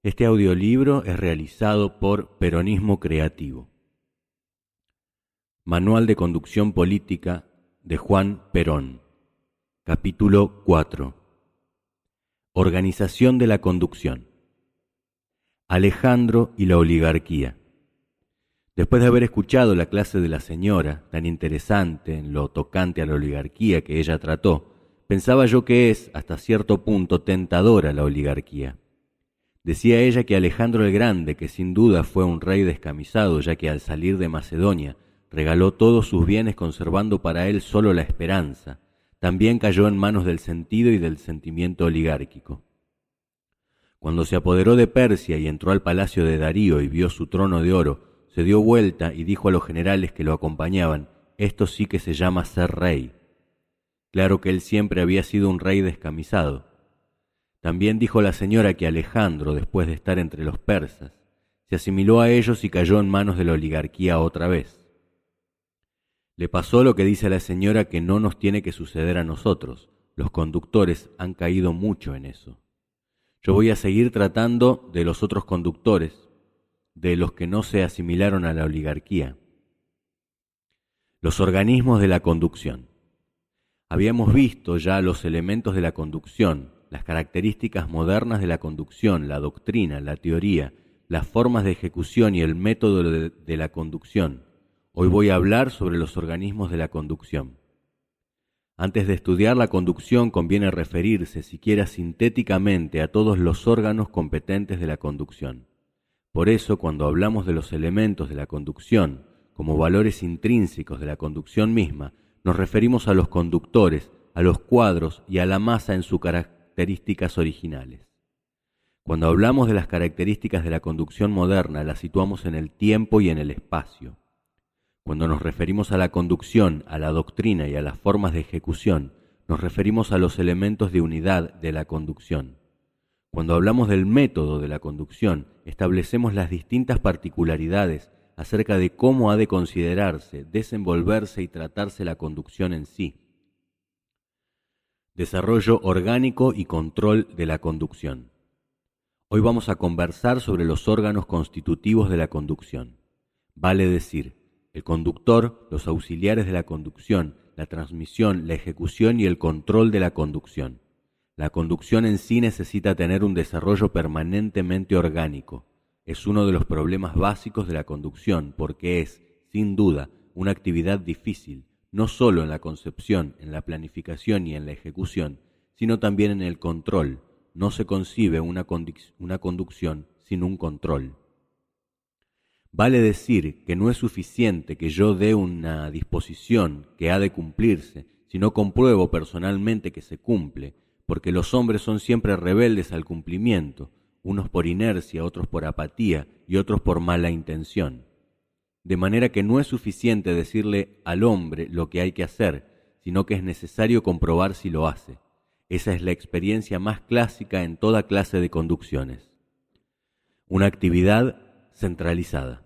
Este audiolibro es realizado por Peronismo Creativo. Manual de Conducción Política de Juan Perón. Capítulo 4. Organización de la conducción. Alejandro y la oligarquía. Después de haber escuchado la clase de la señora, tan interesante en lo tocante a la oligarquía que ella trató, pensaba yo que es, hasta cierto punto, tentadora la oligarquía. Decía ella que Alejandro el Grande, que sin duda fue un rey descamisado, ya que al salir de Macedonia regaló todos sus bienes conservando para él solo la esperanza, también cayó en manos del sentido y del sentimiento oligárquico. Cuando se apoderó de Persia y entró al palacio de Darío y vio su trono de oro, se dio vuelta y dijo a los generales que lo acompañaban: «Esto sí que se llama ser rey». Claro que él siempre había sido un rey descamisado. También dijo la señora que Alejandro, después de estar entre los persas, se asimiló a ellos y cayó en manos de la oligarquía otra vez. Le pasó lo que dice la señora que no nos tiene que suceder a nosotros. Los conductores han caído mucho en eso. Yo voy a seguir tratando de los otros conductores, de los que no se asimilaron a la oligarquía. Los organismos de la conducción. Habíamos visto ya los elementos de la conducción, las características modernas de la conducción, la doctrina, la teoría, las formas de ejecución y el método de la conducción. Hoy voy a hablar sobre los organismos de la conducción. Antes de estudiar la conducción conviene referirse, siquiera sintéticamente, a todos los órganos competentes de la conducción. Por eso, cuando hablamos de los elementos de la conducción, como valores intrínsecos de la conducción misma, nos referimos a los conductores, a los cuadros y a la masa en sus características originales. Cuando hablamos de las características de la conducción moderna, las situamos en el tiempo y en el espacio. Cuando nos referimos a la conducción, a la doctrina y a las formas de ejecución, nos referimos a los elementos de unidad de la conducción. Cuando hablamos del método de la conducción, establecemos las distintas particularidades acerca de cómo ha de considerarse, desenvolverse y tratarse la conducción en sí. Desarrollo orgánico y control de la conducción. Hoy vamos a conversar sobre los órganos constitutivos de la conducción. Vale decir, el conductor, los auxiliares de la conducción, la transmisión, la ejecución y el control de la conducción. La conducción en sí necesita tener un desarrollo permanentemente orgánico. Es uno de los problemas básicos de la conducción porque es, sin duda, una actividad difícil, no solo en la concepción, en la planificación y en la ejecución, sino también en el control. No se concibe una conducción sin un control. Vale decir que no es suficiente que yo dé una disposición que ha de cumplirse, sino compruebo personalmente que se cumple, porque los hombres son siempre rebeldes al cumplimiento, unos por inercia, otros por apatía y otros por mala intención. De manera que no es suficiente decirle al hombre lo que hay que hacer, sino que es necesario comprobar si lo hace. Esa es la experiencia más clásica en toda clase de conducciones. Una actividad centralizada.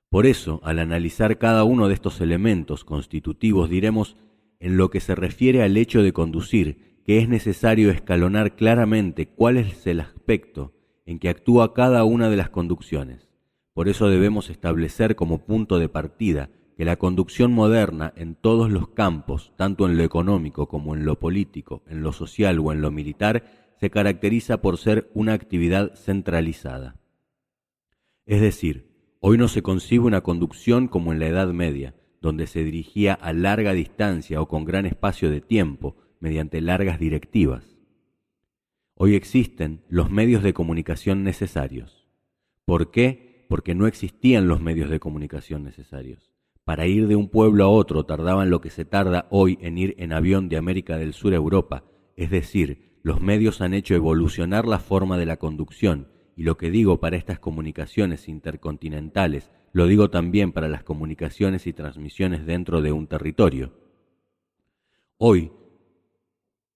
Por eso, al analizar cada uno de estos elementos constitutivos, diremos, en lo que se refiere al hecho de conducir, que es necesario escalonar claramente cuál es el aspecto en que actúa cada una de las conducciones. Por eso debemos establecer como punto de partida que la conducción moderna en todos los campos, tanto en lo económico como en lo político, en lo social o en lo militar, se caracteriza por ser una actividad centralizada. Es decir, hoy no se concibe una conducción como en la Edad Media, donde se dirigía a larga distancia o con gran espacio de tiempo, mediante largas directivas. Hoy existen los medios de comunicación necesarios. ¿Por qué? Porque no existían los medios de comunicación necesarios. Para ir de un pueblo a otro tardaban lo que se tarda hoy en ir en avión de América del Sur a Europa, es decir, los medios han hecho evolucionar la forma de la conducción, y lo que digo para estas comunicaciones intercontinentales, lo digo también para las comunicaciones y transmisiones dentro de un territorio. Hoy,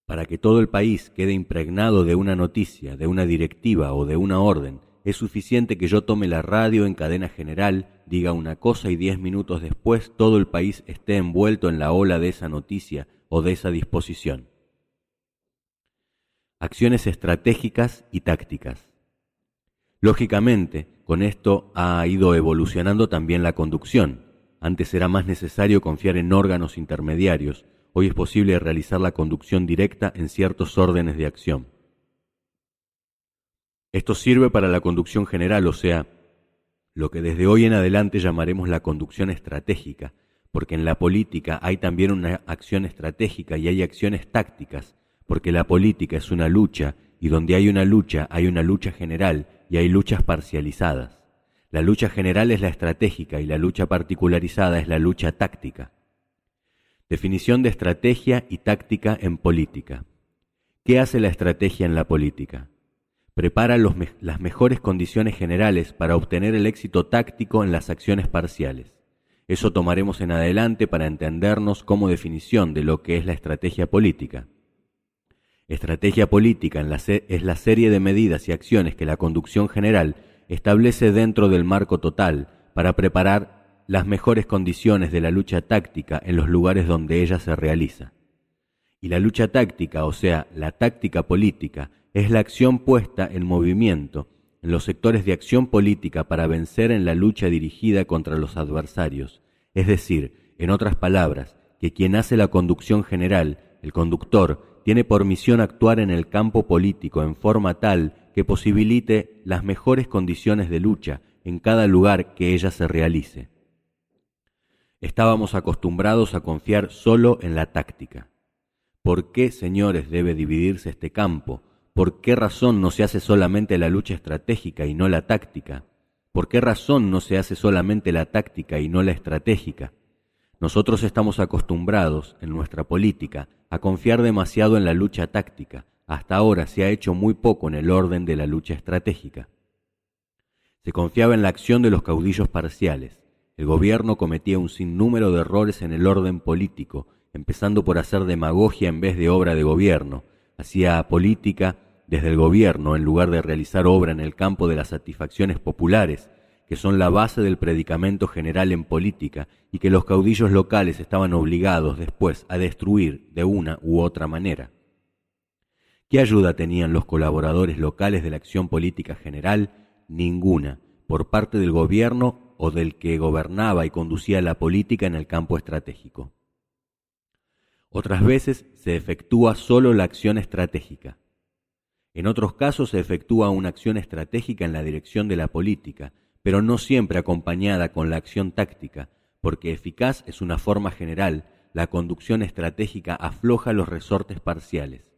para que todo el país quede impregnado de una noticia, de una directiva o de una orden, es suficiente que yo tome la radio en cadena general, diga una cosa y 10 minutos después todo el país esté envuelto en la ola de esa noticia o de esa disposición. Acciones estratégicas y tácticas. Lógicamente, con esto ha ido evolucionando también la conducción. Antes era más necesario confiar en órganos intermediarios. Hoy es posible realizar la conducción directa en ciertos órdenes de acción. Esto sirve para la conducción general, o sea, lo que desde hoy en adelante llamaremos la conducción estratégica, porque en la política hay también una acción estratégica y hay acciones tácticas, porque la política es una lucha y donde hay una lucha general y hay luchas parcializadas. La lucha general es la estratégica y la lucha particularizada es la lucha táctica. Definición de estrategia y táctica en política. ¿Qué hace la estrategia en la política? Prepara las mejores condiciones generales para obtener el éxito táctico en las acciones parciales. Eso tomaremos en adelante para entendernos como definición de lo que es la estrategia política. Estrategia política es la serie de medidas y acciones que la conducción general establece dentro del marco total para preparar las mejores condiciones de la lucha táctica en los lugares donde ella se realiza. Y la lucha táctica, o sea, la táctica política, es la acción puesta en movimiento en los sectores de acción política para vencer en la lucha dirigida contra los adversarios. Es decir, en otras palabras, que quien hace la conducción general, el conductor, tiene por misión actuar en el campo político en forma tal que posibilite las mejores condiciones de lucha en cada lugar que ella se realice. Estábamos acostumbrados a confiar solo en la táctica. ¿Por qué, señores, debe dividirse este campo? ¿Por qué razón no se hace solamente la lucha estratégica y no la táctica? ¿Por qué razón no se hace solamente la táctica y no la estratégica? Nosotros estamos acostumbrados, en nuestra política, a confiar demasiado en la lucha táctica. Hasta ahora se ha hecho muy poco en el orden de la lucha estratégica. Se confiaba en la acción de los caudillos parciales. El gobierno cometía un sinnúmero de errores en el orden político, empezando por hacer demagogia en vez de obra de gobierno. Hacía política desde el gobierno en lugar de realizar obra en el campo de las satisfacciones populares, que son la base del predicamento general en política y que los caudillos locales estaban obligados después a destruir de una u otra manera. ¿Qué ayuda tenían los colaboradores locales de la acción política general? Ninguna, por parte del gobierno o del que gobernaba y conducía la política en el campo estratégico. Otras veces se efectúa solo la acción estratégica. En otros casos se efectúa una acción estratégica en la dirección de la política, pero no siempre acompañada con la acción táctica, porque eficaz es una forma general, la conducción estratégica afloja los resortes parciales.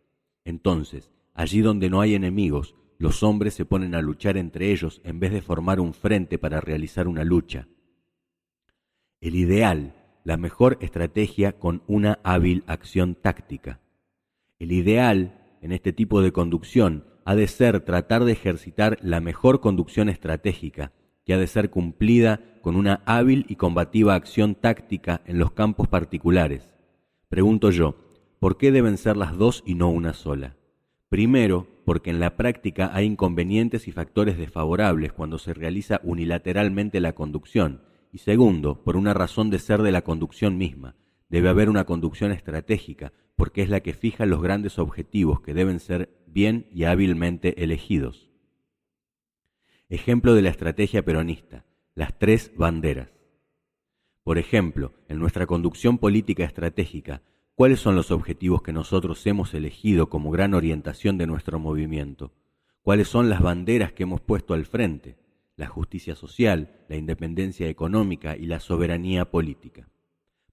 Entonces, allí donde no hay enemigos, los hombres se ponen a luchar entre ellos en vez de formar un frente para realizar una lucha. El ideal, la mejor estrategia con una hábil acción táctica. El ideal, en este tipo de conducción, ha de ser tratar de ejercitar la mejor conducción estratégica, que ha de ser cumplida con una hábil y combativa acción táctica en los campos particulares. Pregunto yo, ¿por qué deben ser las dos y no una sola? Primero, porque en la práctica hay inconvenientes y factores desfavorables cuando se realiza unilateralmente la conducción, y segundo, por una razón de ser de la conducción misma. Debe haber una conducción estratégica, porque es la que fija los grandes objetivos que deben ser bien y hábilmente elegidos. Ejemplo de la estrategia peronista, las tres banderas. Por ejemplo, en nuestra conducción política estratégica, ¿cuáles son los objetivos que nosotros hemos elegido como gran orientación de nuestro movimiento? ¿Cuáles son las banderas que hemos puesto al frente? La justicia social, la independencia económica y la soberanía política.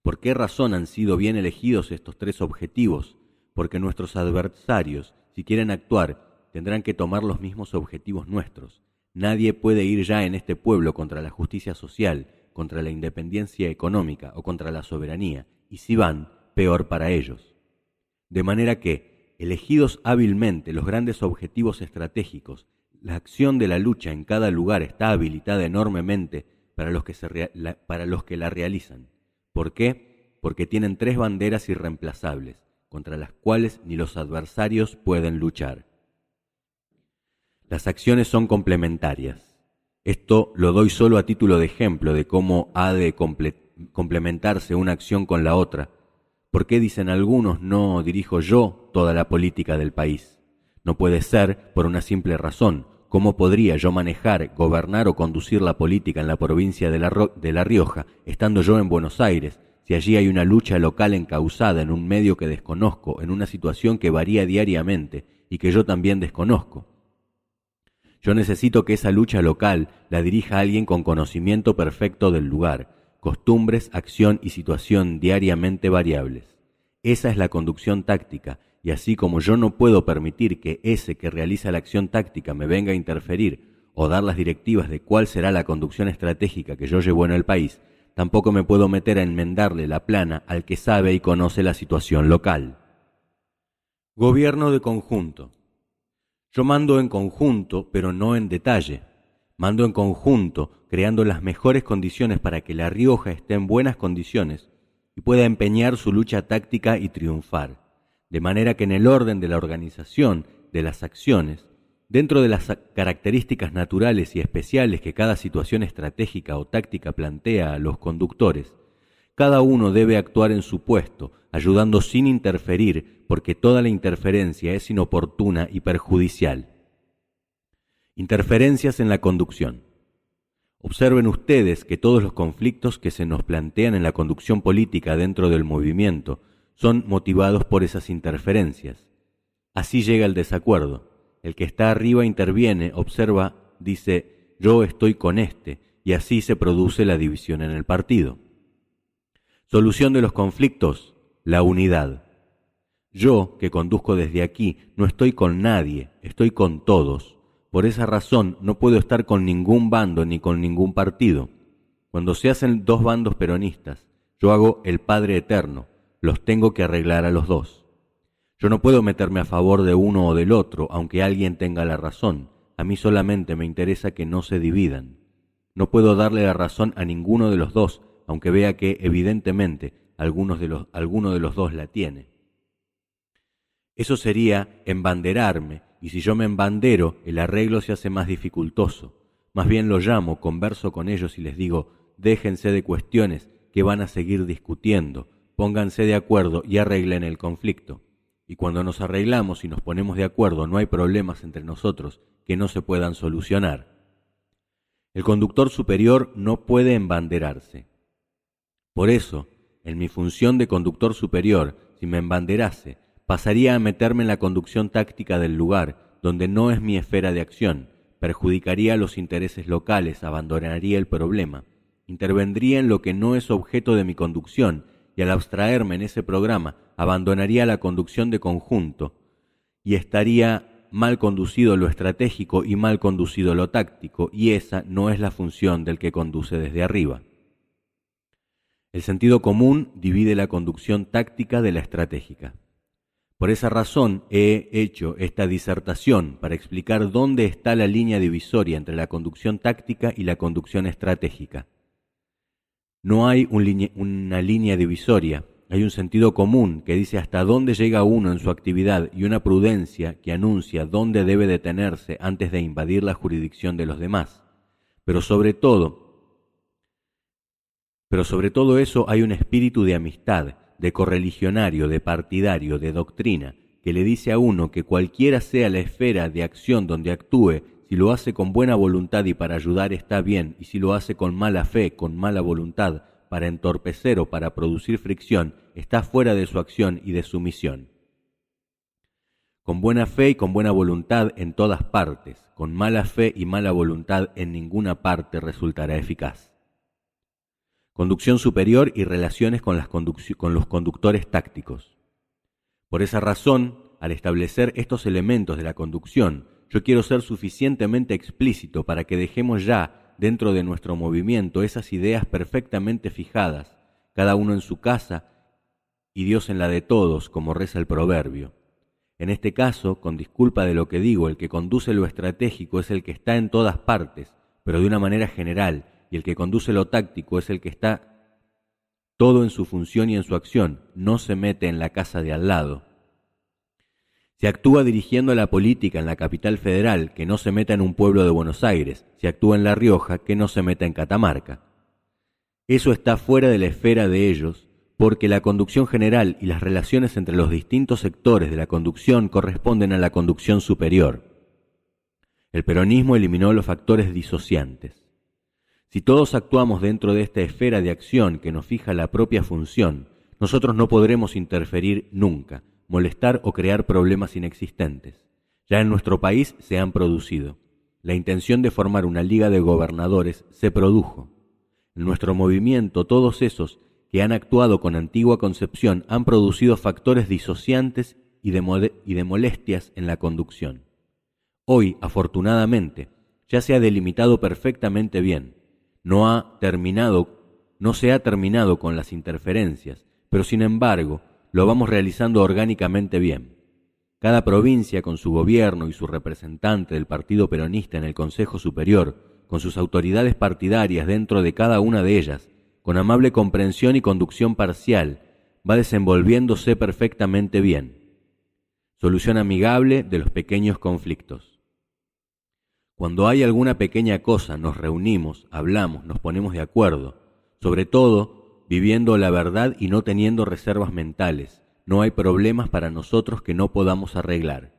¿Por qué razón han sido bien elegidos estos tres objetivos? Porque nuestros adversarios, si quieren actuar, tendrán que tomar los mismos objetivos nuestros. Nadie puede ir ya en este pueblo contra la justicia social, contra la independencia económica o contra la soberanía, y si van, peor para ellos. De manera que, elegidos hábilmente los grandes objetivos estratégicos, la acción de la lucha en cada lugar está habilitada enormemente para los que la realizan. ¿Por qué? Porque tienen tres banderas irreemplazables, contra las cuales ni los adversarios pueden luchar. Las acciones son complementarias. Esto lo doy solo a título de ejemplo de cómo ha de complementarse una acción con la otra. ¿Por qué, dicen algunos, no dirijo yo toda la política del país? No puede ser por una simple razón. ¿cómo podría yo manejar, gobernar o conducir la política en la provincia de La Rioja, estando yo en Buenos Aires, si allí hay una lucha local encauzada en un medio que desconozco, en una situación que varía diariamente y que yo también desconozco? Yo necesito que esa lucha local la dirija alguien con conocimiento perfecto del lugar, costumbres, acción y situación diariamente variables. Esa es la conducción táctica, y así como yo no puedo permitir que ese que realiza la acción táctica me venga a interferir o dar las directivas de cuál será la conducción estratégica que yo llevo en el país, tampoco me puedo meter a enmendarle la plana al que sabe y conoce la situación local. Gobierno de conjunto. Yo mando en conjunto, pero no en detalle. Mando en conjunto, creando las mejores condiciones para que La Rioja esté en buenas condiciones y pueda empeñar su lucha táctica y triunfar, de manera que en el orden de la organización de las acciones, dentro de las características naturales y especiales que cada situación estratégica o táctica plantea a los conductores, cada uno debe actuar en su puesto, ayudando sin interferir, porque toda la interferencia es inoportuna y perjudicial. Interferencias en la conducción. Observen ustedes que todos los conflictos que se nos plantean en la conducción política dentro del movimiento son motivados por esas interferencias. Así llega el desacuerdo. El que está arriba interviene, observa, dice, yo estoy con este, y así se produce la división en el partido. Solución de los conflictos, la unidad. Yo, que conduzco desde aquí, no estoy con nadie, estoy con todos. Por esa razón no puedo estar con ningún bando ni con ningún partido. Cuando se hacen dos bandos peronistas, yo hago el Padre Eterno, los tengo que arreglar a los dos. Yo no puedo meterme a favor de uno o del otro, aunque alguien tenga la razón. A mí solamente me interesa que no se dividan. No puedo darle la razón a ninguno de los dos, aunque vea que, evidentemente, alguno de los dos la tiene. Eso sería embanderarme, y si yo me embandero, el arreglo se hace más dificultoso. Más bien lo llamo, converso con ellos y les digo, déjense de cuestiones que van a seguir discutiendo, pónganse de acuerdo y arreglen el conflicto. Y cuando nos arreglamos y nos ponemos de acuerdo, no hay problemas entre nosotros que no se puedan solucionar. El conductor superior no puede embanderarse. Por eso, en mi función de conductor superior, si me embanderase, pasaría a meterme en la conducción táctica del lugar, donde no es mi esfera de acción, perjudicaría los intereses locales, abandonaría el problema, intervendría en lo que no es objeto de mi conducción, y al abstraerme en ese programa, abandonaría la conducción de conjunto, y estaría mal conducido lo estratégico y mal conducido lo táctico, y esa no es la función del que conduce desde arriba. El sentido común divide la conducción táctica de la estratégica. Por esa razón he hecho esta disertación para explicar dónde está la línea divisoria entre la conducción táctica y la conducción estratégica. No hay una línea divisoria, hay un sentido común que dice hasta dónde llega uno en su actividad y una prudencia que anuncia dónde debe detenerse antes de invadir la jurisdicción de los demás. Pero sobre todo eso hay un espíritu de amistad, de correligionario, de partidario, de doctrina, que le dice a uno que cualquiera sea la esfera de acción donde actúe, si lo hace con buena voluntad y para ayudar está bien, y si lo hace con mala fe, con mala voluntad, para entorpecer o para producir fricción, está fuera de su acción y de su misión. Con buena fe y con buena voluntad en todas partes, con mala fe y mala voluntad en ninguna parte resultará eficaz. Conducción superior y relaciones con los conductores tácticos. Por esa razón, al establecer estos elementos de la conducción, yo quiero ser suficientemente explícito para que dejemos ya dentro de nuestro movimiento esas ideas perfectamente fijadas, cada uno en su casa y Dios en la de todos, como reza el proverbio. En este caso, con disculpa de lo que digo, el que conduce lo estratégico es el que está en todas partes, pero de una manera general, y el que conduce lo táctico es el que está todo en su función y en su acción, no se mete en la casa de al lado. Si actúa dirigiendo la política en la capital federal, que no se meta en un pueblo de Buenos Aires. Si actúa en La Rioja, que no se meta en Catamarca. Eso está fuera de la esfera de ellos, porque la conducción general y las relaciones entre los distintos sectores de la conducción corresponden a la conducción superior. El peronismo eliminó los factores disociantes. Si todos actuamos dentro de esta esfera de acción que nos fija la propia función, nosotros no podremos interferir nunca, molestar o crear problemas inexistentes. Ya en nuestro país se han producido. La intención de formar una liga de gobernadores se produjo. En nuestro movimiento, todos esos que han actuado con antigua concepción han producido factores disociantes y de molestias en la conducción. Hoy, afortunadamente, ya se ha delimitado perfectamente bien. No se ha terminado con las interferencias, pero sin embargo, lo vamos realizando orgánicamente bien. Cada provincia, con su gobierno y su representante del Partido Peronista en el Consejo Superior, con sus autoridades partidarias dentro de cada una de ellas, con amable comprensión y conducción parcial, va desenvolviéndose perfectamente bien. Solución amigable de los pequeños conflictos. Cuando hay alguna pequeña cosa, nos reunimos, hablamos, nos ponemos de acuerdo, sobre todo viviendo la verdad y no teniendo reservas mentales. No hay problemas para nosotros que no podamos arreglar.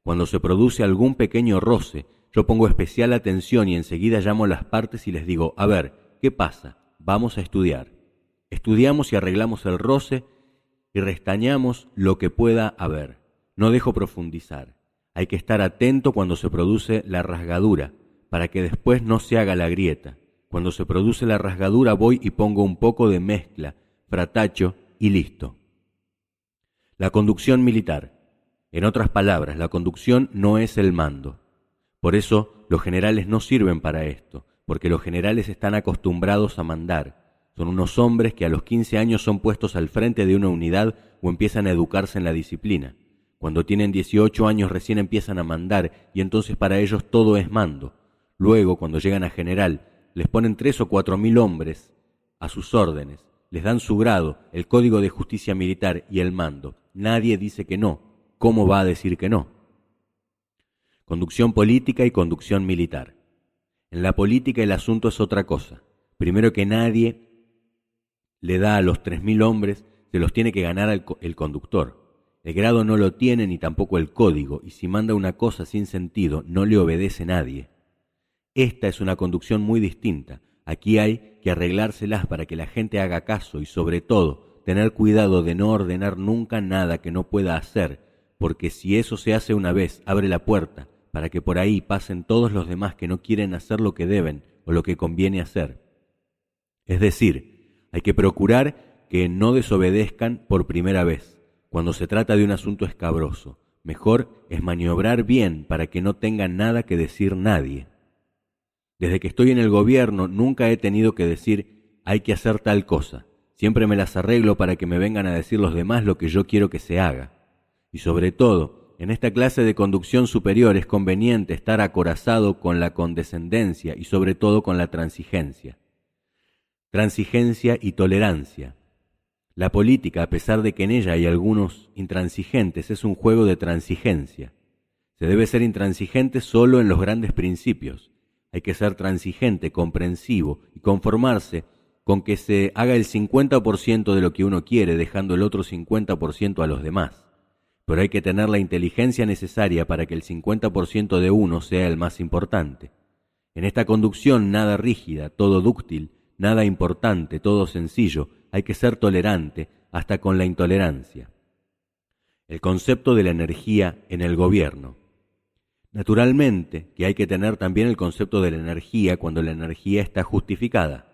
Cuando se produce algún pequeño roce, yo pongo especial atención y enseguida llamo a las partes y les digo, a ver, ¿qué pasa? Vamos a estudiar. Estudiamos y arreglamos el roce y restañamos lo que pueda haber. No dejo profundizar. Hay que estar atento cuando se produce la rasgadura, para que después no se haga la grieta. Cuando se produce la rasgadura voy y pongo un poco de mezcla, fratacho y listo. La conducción militar. En otras palabras, la conducción no es el mando. Por eso los generales no sirven para esto, porque los generales están acostumbrados a mandar. Son unos hombres que a los 15 años son puestos al frente de una unidad o empiezan a educarse en la disciplina. Cuando tienen 18 años recién empiezan a mandar y entonces para ellos todo es mando. Luego, cuando llegan a general, les ponen 3 o 4 mil hombres a sus órdenes, les dan su grado, el código de justicia militar y el mando. Nadie dice que no. ¿Cómo va a decir que no? Conducción política y conducción militar. En la política el asunto es otra cosa. Primero que nadie le da a los 3.000 hombres, se los tiene que ganar el conductor. El grado no lo tiene ni tampoco el código, y si manda una cosa sin sentido, no le obedece nadie. Esta es una conducción muy distinta. Aquí hay que arreglárselas para que la gente haga caso y, sobre todo, tener cuidado de no ordenar nunca nada que no pueda hacer, porque si eso se hace una vez, abre la puerta para que por ahí pasen todos los demás que no quieren hacer lo que deben o lo que conviene hacer. Es decir, hay que procurar que no desobedezcan por primera vez. Cuando se trata de un asunto escabroso, mejor es maniobrar bien para que no tenga nada que decir nadie. Desde que estoy en el gobierno nunca he tenido que decir hay que hacer tal cosa. Siempre me las arreglo para que me vengan a decir los demás lo que yo quiero que se haga. Y sobre todo, en esta clase de conducción superior es conveniente estar acorazado con la condescendencia y sobre todo con la transigencia. Transigencia y tolerancia. La política, a pesar de que en ella hay algunos intransigentes, es un juego de transigencia. Se debe ser intransigente solo en los grandes principios. Hay que ser transigente, comprensivo y conformarse con que se haga el 50% de lo que uno quiere, dejando el otro 50% a los demás. Pero hay que tener la inteligencia necesaria para que el 50% de uno sea el más importante. En esta conducción nada rígida, todo dúctil, nada importante, todo sencillo, hay que ser tolerante hasta con la intolerancia. El concepto de la energía en el gobierno. Naturalmente que hay que tener también el concepto de la energía cuando la energía está justificada.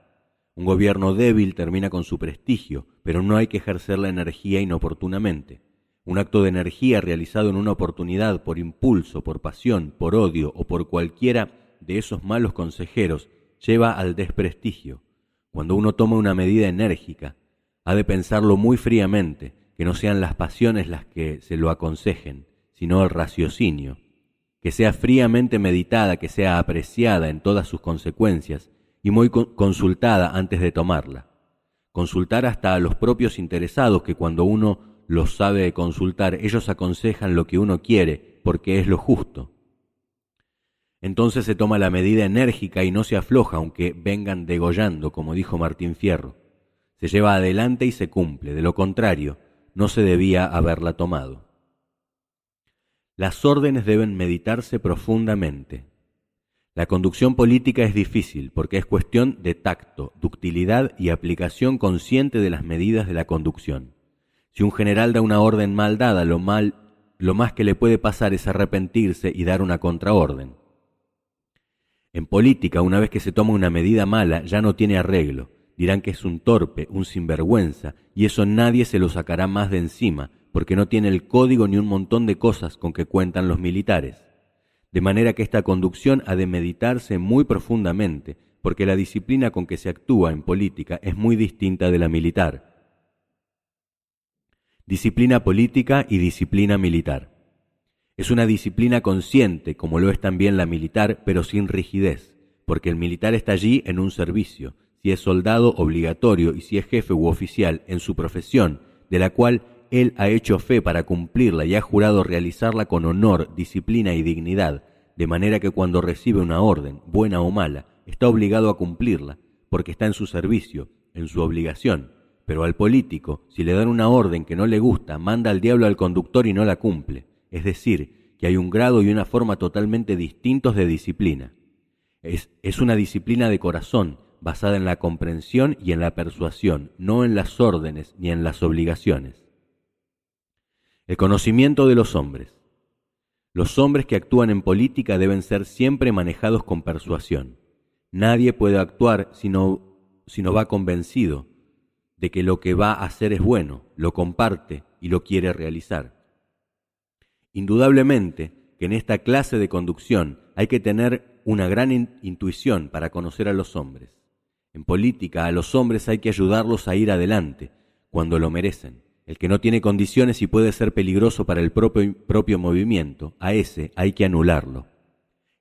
Un gobierno débil termina con su prestigio, pero no hay que ejercer la energía inoportunamente. Un acto de energía realizado en una oportunidad por impulso, por pasión, por odio o por cualquiera de esos malos consejeros lleva al desprestigio. Cuando uno toma una medida enérgica, ha de pensarlo muy fríamente, que no sean las pasiones las que se lo aconsejen, sino el raciocinio, que sea fríamente meditada, que sea apreciada en todas sus consecuencias y muy consultada antes de tomarla. Consultar hasta a los propios interesados, que cuando uno los sabe consultar, ellos aconsejan lo que uno quiere, porque es lo justo. Entonces se toma la medida enérgica y no se afloja, aunque vengan degollando, como dijo Martín Fierro. Se lleva adelante y se cumple, de lo contrario, no se debía haberla tomado. Las órdenes deben meditarse profundamente. La conducción política es difícil porque es cuestión de tacto, ductilidad y aplicación consciente de las medidas de la conducción. Si un general da una orden mal dada, lo más que le puede pasar es arrepentirse y dar una contraorden. En política, una vez que se toma una medida mala, ya no tiene arreglo. Dirán que es un torpe, un sinvergüenza, y eso nadie se lo sacará más de encima, porque no tiene el código ni un montón de cosas con que cuentan los militares. De manera que esta conducción ha de meditarse muy profundamente, porque la disciplina con que se actúa en política es muy distinta de la militar. Disciplina política y disciplina militar. Es una disciplina consciente, como lo es también la militar, pero sin rigidez, porque el militar está allí en un servicio, si es soldado obligatorio y si es jefe u oficial en su profesión, de la cual él ha hecho fe para cumplirla y ha jurado realizarla con honor, disciplina y dignidad, de manera que cuando recibe una orden, buena o mala, está obligado a cumplirla, porque está en su servicio, en su obligación. Pero al político, si le dan una orden que no le gusta, manda al diablo al conductor y no la cumple. Es decir, que hay un grado y una forma totalmente distintos de disciplina. Es una disciplina de corazón, basada en la comprensión y en la persuasión, no en las órdenes ni en las obligaciones. El conocimiento de los hombres. Los hombres que actúan en política deben ser siempre manejados con persuasión. Nadie puede actuar si no va convencido de que lo que va a hacer es bueno, lo comparte y lo quiere realizar. Indudablemente que en esta clase de conducción hay que tener una gran intuición para conocer a los hombres. En política a los hombres hay que ayudarlos a ir adelante cuando lo merecen. El que no tiene condiciones y puede ser peligroso para el propio movimiento, a ese hay que anularlo.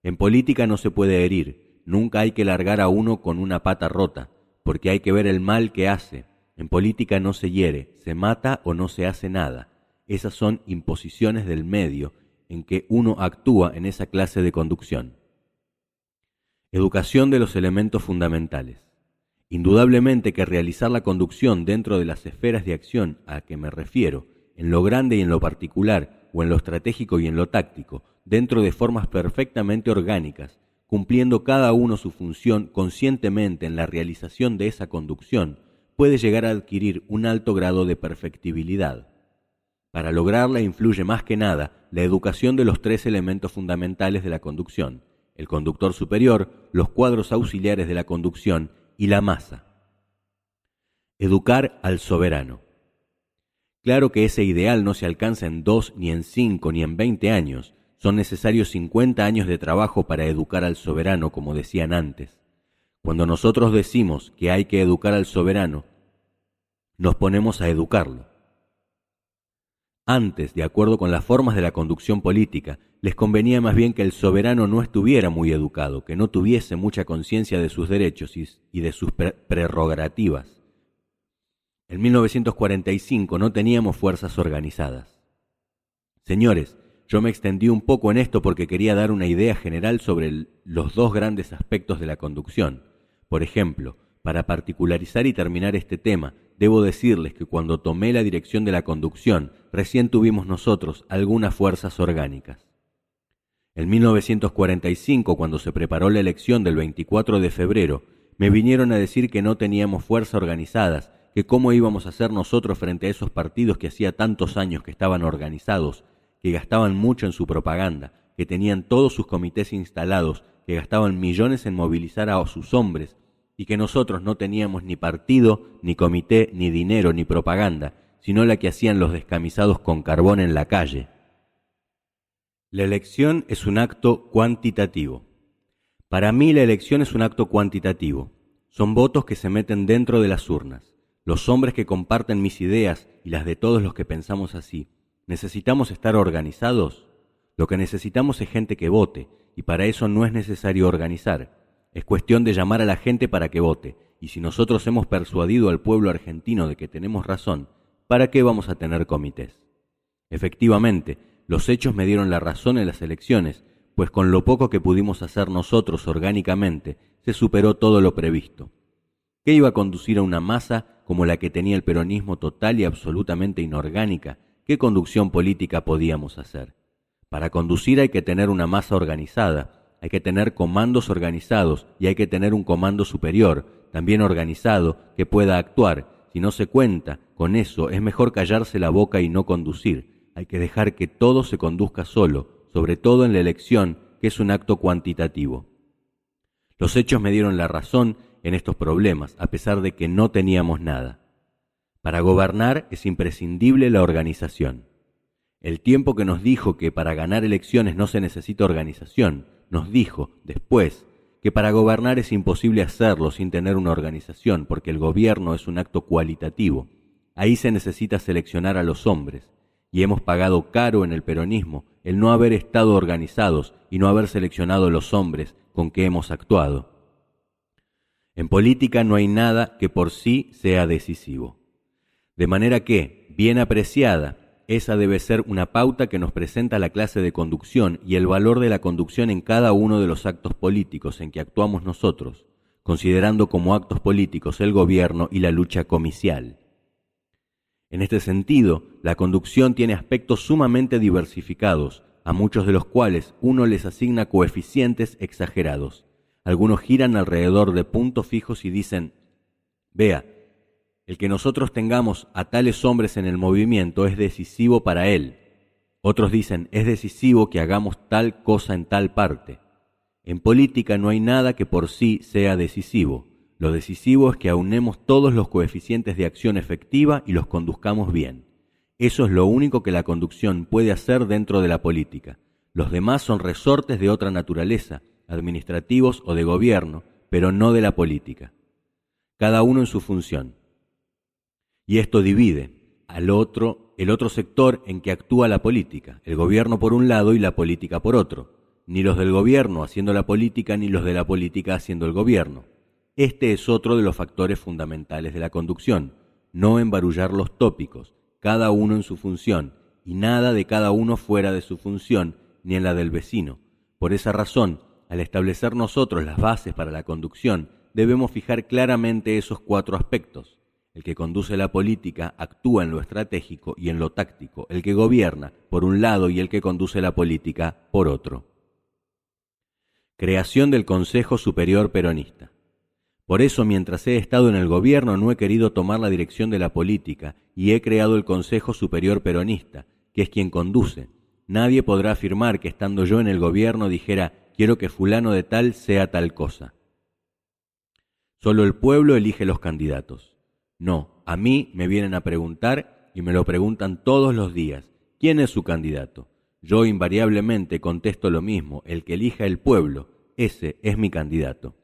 En política no se puede herir, nunca hay que largar a uno con una pata rota, porque hay que ver el mal que hace. En política no se hiere, se mata o no se hace nada. Esas son imposiciones del medio en que uno actúa en esa clase de conducción. Educación de los elementos fundamentales. Indudablemente que realizar la conducción dentro de las esferas de acción a que me refiero, en lo grande y en lo particular, o en lo estratégico y en lo táctico, dentro de formas perfectamente orgánicas, cumpliendo cada uno su función conscientemente en la realización de esa conducción, puede llegar a adquirir un alto grado de perfectibilidad. Para lograrla influye más que nada la educación de los tres elementos fundamentales de la conducción: el conductor superior, los cuadros auxiliares de la conducción y la masa. Educar al soberano. Claro que ese ideal no se alcanza en 2, ni en 5, ni en 20 años. Son necesarios 50 años de trabajo para educar al soberano, como decían antes. Cuando nosotros decimos que hay que educar al soberano, nos ponemos a educarlo. Antes, de acuerdo con las formas de la conducción política, les convenía más bien que el soberano no estuviera muy educado, que no tuviese mucha conciencia de sus derechos y de sus prerrogativas. En 1945 no teníamos fuerzas organizadas. Señores, yo me extendí un poco en esto porque quería dar una idea general sobre los dos grandes aspectos de la conducción. Por ejemplo, para particularizar y terminar este tema, debo decirles que cuando tomé la dirección de la conducción, recién tuvimos nosotros algunas fuerzas orgánicas. En 1945, cuando se preparó la elección del 24 de febrero, me vinieron a decir que no teníamos fuerzas organizadas, que cómo íbamos a hacer nosotros frente a esos partidos que hacía tantos años que estaban organizados, que gastaban mucho en su propaganda, que tenían todos sus comités instalados, que gastaban millones en movilizar a sus hombres, y que nosotros no teníamos ni partido, ni comité, ni dinero, ni propaganda, sino la que hacían los descamisados con carbón en la calle. La elección es un acto cuantitativo. Para mí la elección es un acto cuantitativo. Son votos que se meten dentro de las urnas. Los hombres que comparten mis ideas y las de todos los que pensamos así, ¿necesitamos estar organizados? Lo que necesitamos es gente que vote, y para eso no es necesario organizar. Es cuestión de llamar a la gente para que vote, y si nosotros hemos persuadido al pueblo argentino de que tenemos razón, ¿para qué vamos a tener comités? Efectivamente, los hechos me dieron la razón en las elecciones, pues con lo poco que pudimos hacer nosotros orgánicamente, se superó todo lo previsto. ¿Qué iba a conducir a una masa como la que tenía el peronismo total y absolutamente inorgánica? ¿Qué conducción política podíamos hacer? Para conducir hay que tener una masa organizada, hay que tener comandos organizados y hay que tener un comando superior, también organizado, que pueda actuar. Si no se cuenta con eso, es mejor callarse la boca y no conducir. Hay que dejar que todo se conduzca solo, sobre todo en la elección, que es un acto cuantitativo. Los hechos me dieron la razón en estos problemas, a pesar de que no teníamos nada. Para gobernar es imprescindible la organización. El tiempo que nos dijo que para ganar elecciones no se necesita organización, nos dijo después que para gobernar es imposible hacerlo sin tener una organización, porque el gobierno es un acto cualitativo. Ahí se necesita seleccionar a los hombres, y hemos pagado caro en el peronismo el no haber estado organizados y no haber seleccionado los hombres con que hemos actuado. En política no hay nada que por sí sea decisivo. De manera que, bien apreciada, esa debe ser una pauta que nos presenta la clase de conducción y el valor de la conducción en cada uno de los actos políticos en que actuamos nosotros, considerando como actos políticos el gobierno y la lucha comicial. En este sentido, la conducción tiene aspectos sumamente diversificados, a muchos de los cuales uno les asigna coeficientes exagerados. Algunos giran alrededor de puntos fijos y dicen, vea, el que nosotros tengamos a tales hombres en el movimiento es decisivo para él. Otros dicen, es decisivo que hagamos tal cosa en tal parte. En política no hay nada que por sí sea decisivo. Lo decisivo es que aunemos todos los coeficientes de acción efectiva y los conduzcamos bien. Eso es lo único que la conducción puede hacer dentro de la política. Los demás son resortes de otra naturaleza, administrativos o de gobierno, pero no de la política. Cada uno en su función. Y esto divide el otro sector en que actúa la política, el gobierno por un lado y la política por otro. Ni los del gobierno haciendo la política, ni los de la política haciendo el gobierno. Este es otro de los factores fundamentales de la conducción, no embarullar los tópicos, cada uno en su función, y nada de cada uno fuera de su función, ni en la del vecino. Por esa razón, al establecer nosotros las bases para la conducción, debemos fijar claramente esos 4 aspectos. El que conduce la política actúa en lo estratégico y en lo táctico, el que gobierna por un lado y el que conduce la política por otro. Creación del Consejo Superior Peronista. Por eso, mientras he estado en el gobierno, no he querido tomar la dirección de la política y he creado el Consejo Superior Peronista, que es quien conduce. Nadie podrá afirmar que estando yo en el gobierno dijera, quiero que fulano de tal sea tal cosa. Solo el pueblo elige los candidatos. No, a mí me vienen a preguntar y me lo preguntan todos los días. ¿Quién es su candidato? Yo invariablemente contesto lo mismo, el que elija el pueblo, ese es mi candidato.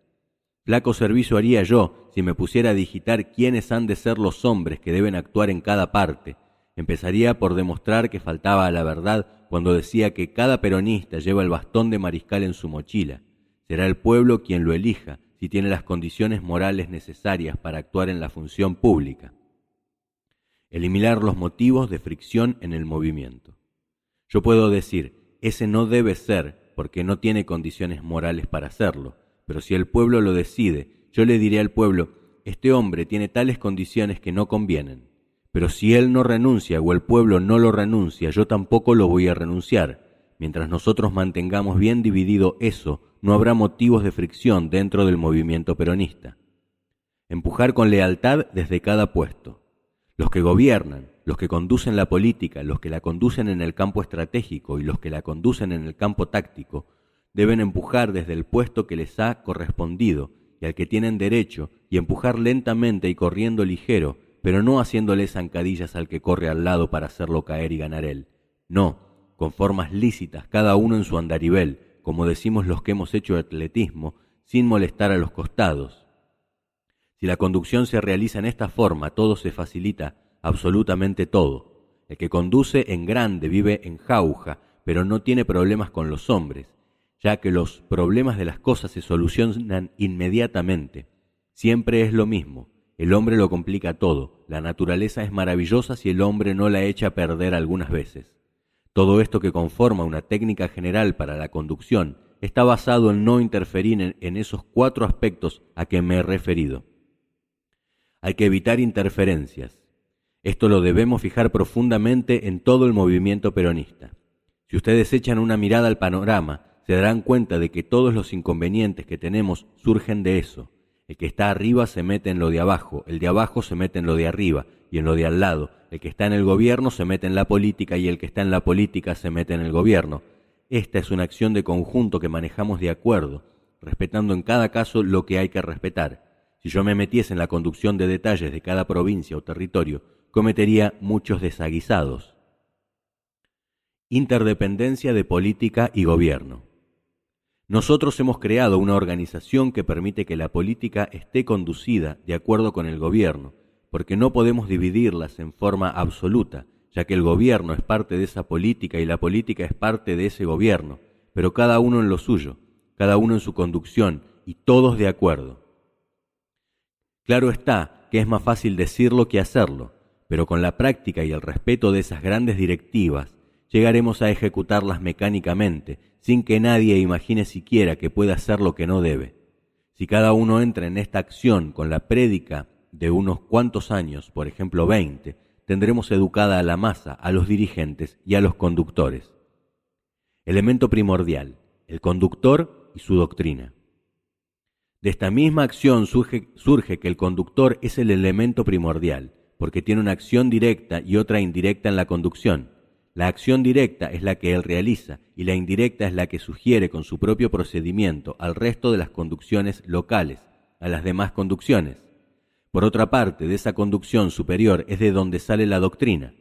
Flaco servicio haría yo si me pusiera a digitar quiénes han de ser los hombres que deben actuar en cada parte. Empezaría por demostrar que faltaba a la verdad cuando decía que cada peronista lleva el bastón de mariscal en su mochila. Será el pueblo quien lo elija, si tiene las condiciones morales necesarias para actuar en la función pública. Eliminar los motivos de fricción en el movimiento. Yo puedo decir, ese no debe ser porque no tiene condiciones morales para hacerlo, pero si el pueblo lo decide, yo le diré al pueblo, este hombre tiene tales condiciones que no convienen. Pero si él no renuncia o el pueblo no lo renuncia, yo tampoco lo voy a renunciar. Mientras nosotros mantengamos bien dividido eso, no habrá motivos de fricción dentro del movimiento peronista. Empujar con lealtad desde cada puesto. Los que gobiernan, los que conducen la política, los que la conducen en el campo estratégico y los que la conducen en el campo táctico, deben empujar desde el puesto que les ha correspondido y al que tienen derecho, y empujar lentamente y corriendo ligero, pero no haciéndole zancadillas al que corre al lado para hacerlo caer y ganar él. No, con formas lícitas, cada uno en su andarivel, como decimos los que hemos hecho atletismo, sin molestar a los costados. Si la conducción se realiza en esta forma, todo se facilita, absolutamente todo. El que conduce en grande vive en jauja, pero no tiene problemas con los hombres, ya que los problemas de las cosas se solucionan inmediatamente. Siempre es lo mismo, el hombre lo complica todo, la naturaleza es maravillosa si el hombre no la echa a perder algunas veces. Todo esto que conforma una técnica general para la conducción está basado en no interferir en esos 4 aspectos a que me he referido. Hay que evitar interferencias. Esto lo debemos fijar profundamente en todo el movimiento peronista. Si ustedes echan una mirada al panorama, se darán cuenta de que todos los inconvenientes que tenemos surgen de eso. El que está arriba se mete en lo de abajo, el de abajo se mete en lo de arriba y en lo de al lado. El que está en el gobierno se mete en la política y el que está en la política se mete en el gobierno. Esta es una acción de conjunto que manejamos de acuerdo, respetando en cada caso lo que hay que respetar. Si yo me metiese en la conducción de detalles de cada provincia o territorio, cometería muchos desaguisados. Interdependencia de política y gobierno. Nosotros hemos creado una organización que permite que la política esté conducida de acuerdo con el gobierno, porque no podemos dividirlas en forma absoluta, ya que el gobierno es parte de esa política y la política es parte de ese gobierno, pero cada uno en lo suyo, cada uno en su conducción y todos de acuerdo. Claro está que es más fácil decirlo que hacerlo, pero con la práctica y el respeto de esas grandes directivas, llegaremos a ejecutarlas mecánicamente, sin que nadie imagine siquiera que puede hacer lo que no debe. Si cada uno entra en esta acción con la prédica de unos cuantos años, por ejemplo 20, tendremos educada a la masa, a los dirigentes y a los conductores. Elemento primordial, el conductor y su doctrina. De esta misma acción surge que el conductor es el elemento primordial, porque tiene una acción directa y otra indirecta en la conducción. La acción directa es la que él realiza y la indirecta es la que sugiere con su propio procedimiento al resto de las conducciones locales, a las demás conducciones. Por otra parte, de esa conducción superior es de donde sale la doctrina.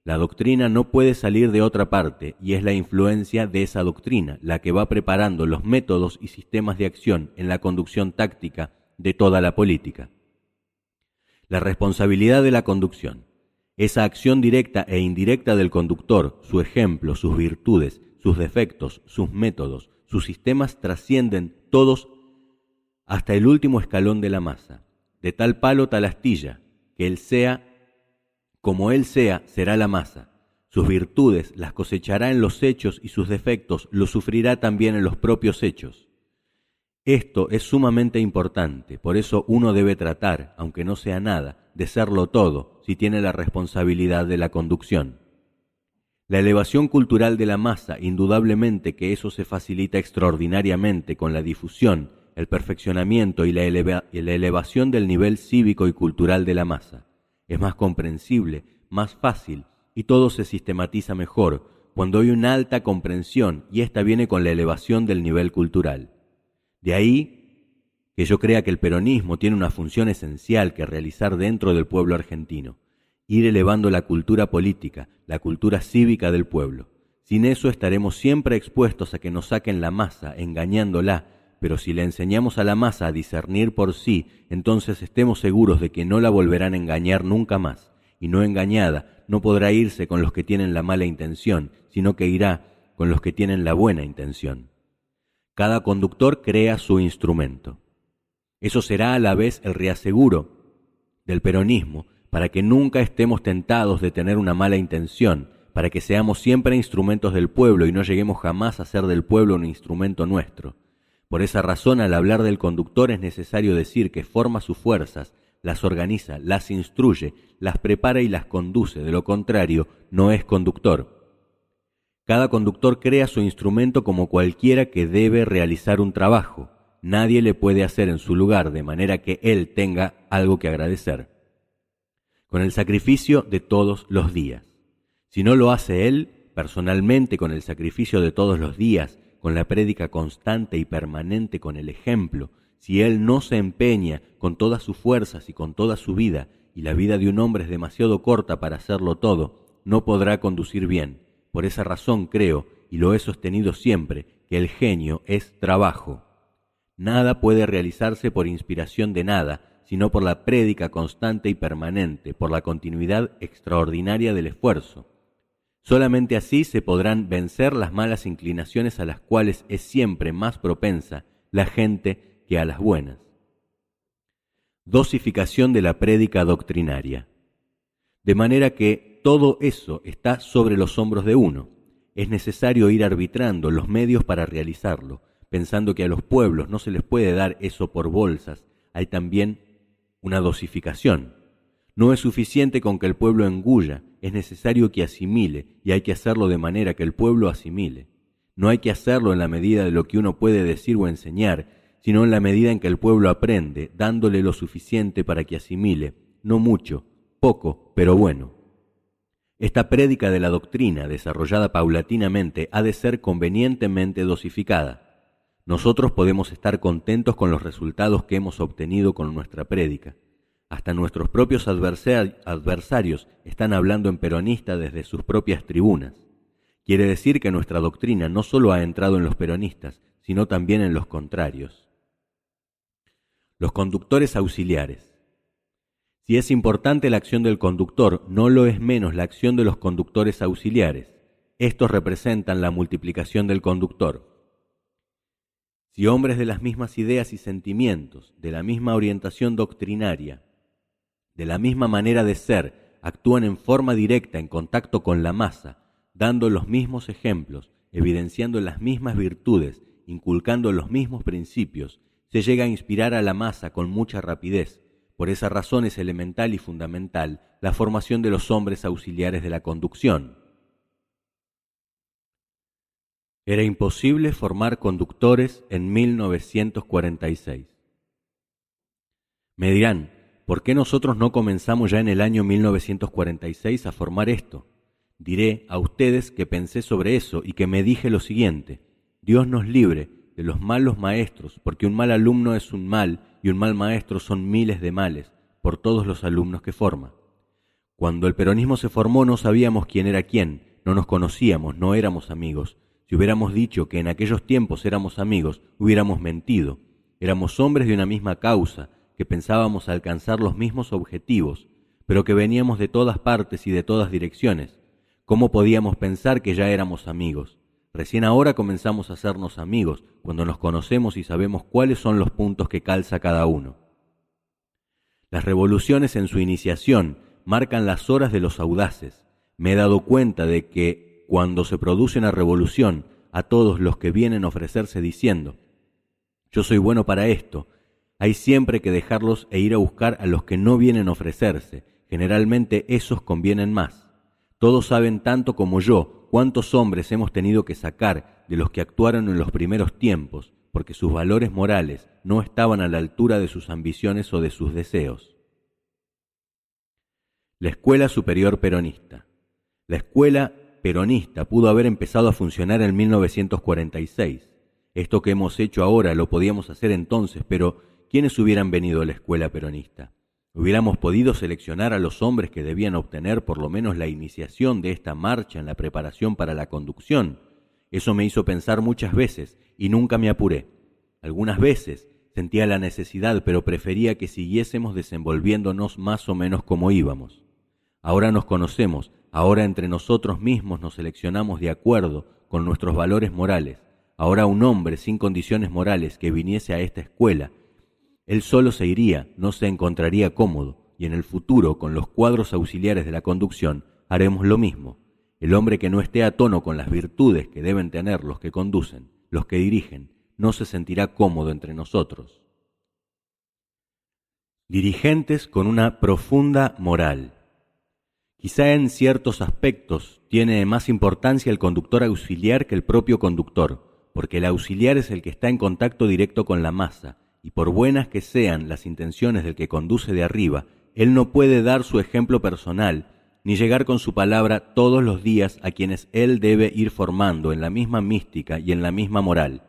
La doctrina no puede salir de otra parte y es la influencia de esa doctrina la que va preparando los métodos y sistemas de acción en la conducción táctica de toda la política. La responsabilidad de la conducción. Esa acción directa e indirecta del conductor, su ejemplo, sus virtudes, sus defectos, sus métodos, sus sistemas trascienden todos hasta el último escalón de la masa. De tal palo tal astilla, que él sea como él sea, será la masa. Sus virtudes las cosechará en los hechos y sus defectos los sufrirá también en los propios hechos. Esto es sumamente importante, por eso uno debe tratar, aunque no sea nada, de serlo todo si tiene la responsabilidad de la conducción. La elevación cultural de la masa, indudablemente que eso se facilita extraordinariamente con la difusión, el perfeccionamiento y la elevación del nivel cívico y cultural de la masa. Es más comprensible, más fácil y todo se sistematiza mejor cuando hay una alta comprensión y esta viene con la elevación del nivel cultural. De ahí que yo crea que el peronismo tiene una función esencial que realizar dentro del pueblo argentino, ir elevando la cultura política, la cultura cívica del pueblo. Sin eso estaremos siempre expuestos a que nos saquen la masa, engañándola, pero si le enseñamos a la masa a discernir por sí, entonces estemos seguros de que no la volverán a engañar nunca más, y no engañada no podrá irse con los que tienen la mala intención, sino que irá con los que tienen la buena intención. Cada conductor crea su instrumento. Eso será a la vez el reaseguro del peronismo, para que nunca estemos tentados de tener una mala intención, para que seamos siempre instrumentos del pueblo y no lleguemos jamás a hacer del pueblo un instrumento nuestro. Por esa razón, al hablar del conductor es necesario decir que forma sus fuerzas, las organiza, las instruye, las prepara y las conduce. De lo contrario, no es conductor. Cada conductor crea su instrumento como cualquiera que debe realizar un trabajo. Nadie le puede hacer en su lugar de manera que él tenga algo que agradecer. Con el sacrificio de todos los días. Si no lo hace él, personalmente con el sacrificio de todos los días, con la prédica constante y permanente, con el ejemplo, si él no se empeña con todas sus fuerzas y con toda su vida, y la vida de un hombre es demasiado corta para hacerlo todo, no podrá conducir bien. Por esa razón creo, y lo he sostenido siempre, que el genio es trabajo. Nada puede realizarse por inspiración de nada, sino por la prédica constante y permanente, por la continuidad extraordinaria del esfuerzo. Solamente así se podrán vencer las malas inclinaciones a las cuales es siempre más propensa la gente que a las buenas. Dosificación de la prédica doctrinaria. De manera que todo eso está sobre los hombros de uno. Es necesario ir arbitrando los medios para realizarlo, pensando que a los pueblos no se les puede dar eso por bolsas. Hay también una dosificación. No es suficiente con que el pueblo engulla, es necesario que asimile y hay que hacerlo de manera que el pueblo asimile. No hay que hacerlo en la medida de lo que uno puede decir o enseñar, sino en la medida en que el pueblo aprende, dándole lo suficiente para que asimile, no mucho, poco, pero bueno. Esta prédica de la doctrina, desarrollada paulatinamente, ha de ser convenientemente dosificada. Nosotros podemos estar contentos con los resultados que hemos obtenido con nuestra prédica. Hasta nuestros propios adversarios están hablando en peronista desde sus propias tribunas. Quiere decir que nuestra doctrina no solo ha entrado en los peronistas, sino también en los contrarios. Los conductores auxiliares. Si es importante la acción del conductor, no lo es menos la acción de los conductores auxiliares. Estos representan la multiplicación del conductor. Si hombres de las mismas ideas y sentimientos, de la misma orientación doctrinaria, de la misma manera de ser, actúan en forma directa en contacto con la masa, dando los mismos ejemplos, evidenciando las mismas virtudes, inculcando los mismos principios, se llega a inspirar a la masa con mucha rapidez. Por esa razón es elemental y fundamental la formación de los hombres auxiliares de la conducción. Era imposible formar conductores en 1946. Me dirán, ¿por qué nosotros no comenzamos ya en el año 1946 a formar esto? Diré a ustedes que pensé sobre eso y que me dije lo siguiente: Dios nos libre de los malos maestros, porque un mal alumno es un mal y un mal maestro son miles de males por todos los alumnos que forma. Cuando el peronismo se formó no sabíamos quién era quién, no nos conocíamos, no éramos amigos. Si hubiéramos dicho que en aquellos tiempos éramos amigos, hubiéramos mentido. Éramos hombres de una misma causa, que pensábamos alcanzar los mismos objetivos, pero que veníamos de todas partes y de todas direcciones. ¿Cómo podíamos pensar que ya éramos amigos? Recién ahora comenzamos a hacernos amigos, cuando nos conocemos y sabemos cuáles son los puntos que calza cada uno. Las revoluciones en su iniciación marcan las horas de los audaces. Me he dado cuenta de que, cuando se produce una revolución, a todos los que vienen a ofrecerse diciendo: yo soy bueno para esto, hay siempre que dejarlos e ir a buscar a los que no vienen a ofrecerse. Generalmente esos convienen más. Todos saben tanto como yo cuántos hombres hemos tenido que sacar de los que actuaron en los primeros tiempos, porque sus valores morales no estaban a la altura de sus ambiciones o de sus deseos. La Escuela Superior Peronista. La Escuela Peronista pudo haber empezado a funcionar en 1946. Esto que hemos hecho ahora lo podíamos hacer entonces, pero ¿quiénes hubieran venido a la Escuela Peronista? Hubiéramos podido seleccionar a los hombres que debían obtener por lo menos la iniciación de esta marcha en la preparación para la conducción. Eso me hizo pensar muchas veces y nunca me apuré. Algunas veces sentía la necesidad, pero prefería que siguiésemos desenvolviéndonos más o menos como íbamos. Ahora nos conocemos, ahora entre nosotros mismos nos seleccionamos de acuerdo con nuestros valores morales. Ahora un hombre sin condiciones morales que viniese a esta escuela, él solo se iría, no se encontraría cómodo, y en el futuro, con los cuadros auxiliares de la conducción, haremos lo mismo. El hombre que no esté a tono con las virtudes que deben tener los que conducen, los que dirigen, no se sentirá cómodo entre nosotros. Dirigentes con una profunda moral. Quizá en ciertos aspectos tiene más importancia el conductor auxiliar que el propio conductor, porque el auxiliar es el que está en contacto directo con la masa, y por buenas que sean las intenciones del que conduce de arriba, él no puede dar su ejemplo personal, ni llegar con su palabra todos los días a quienes él debe ir formando en la misma mística y en la misma moral.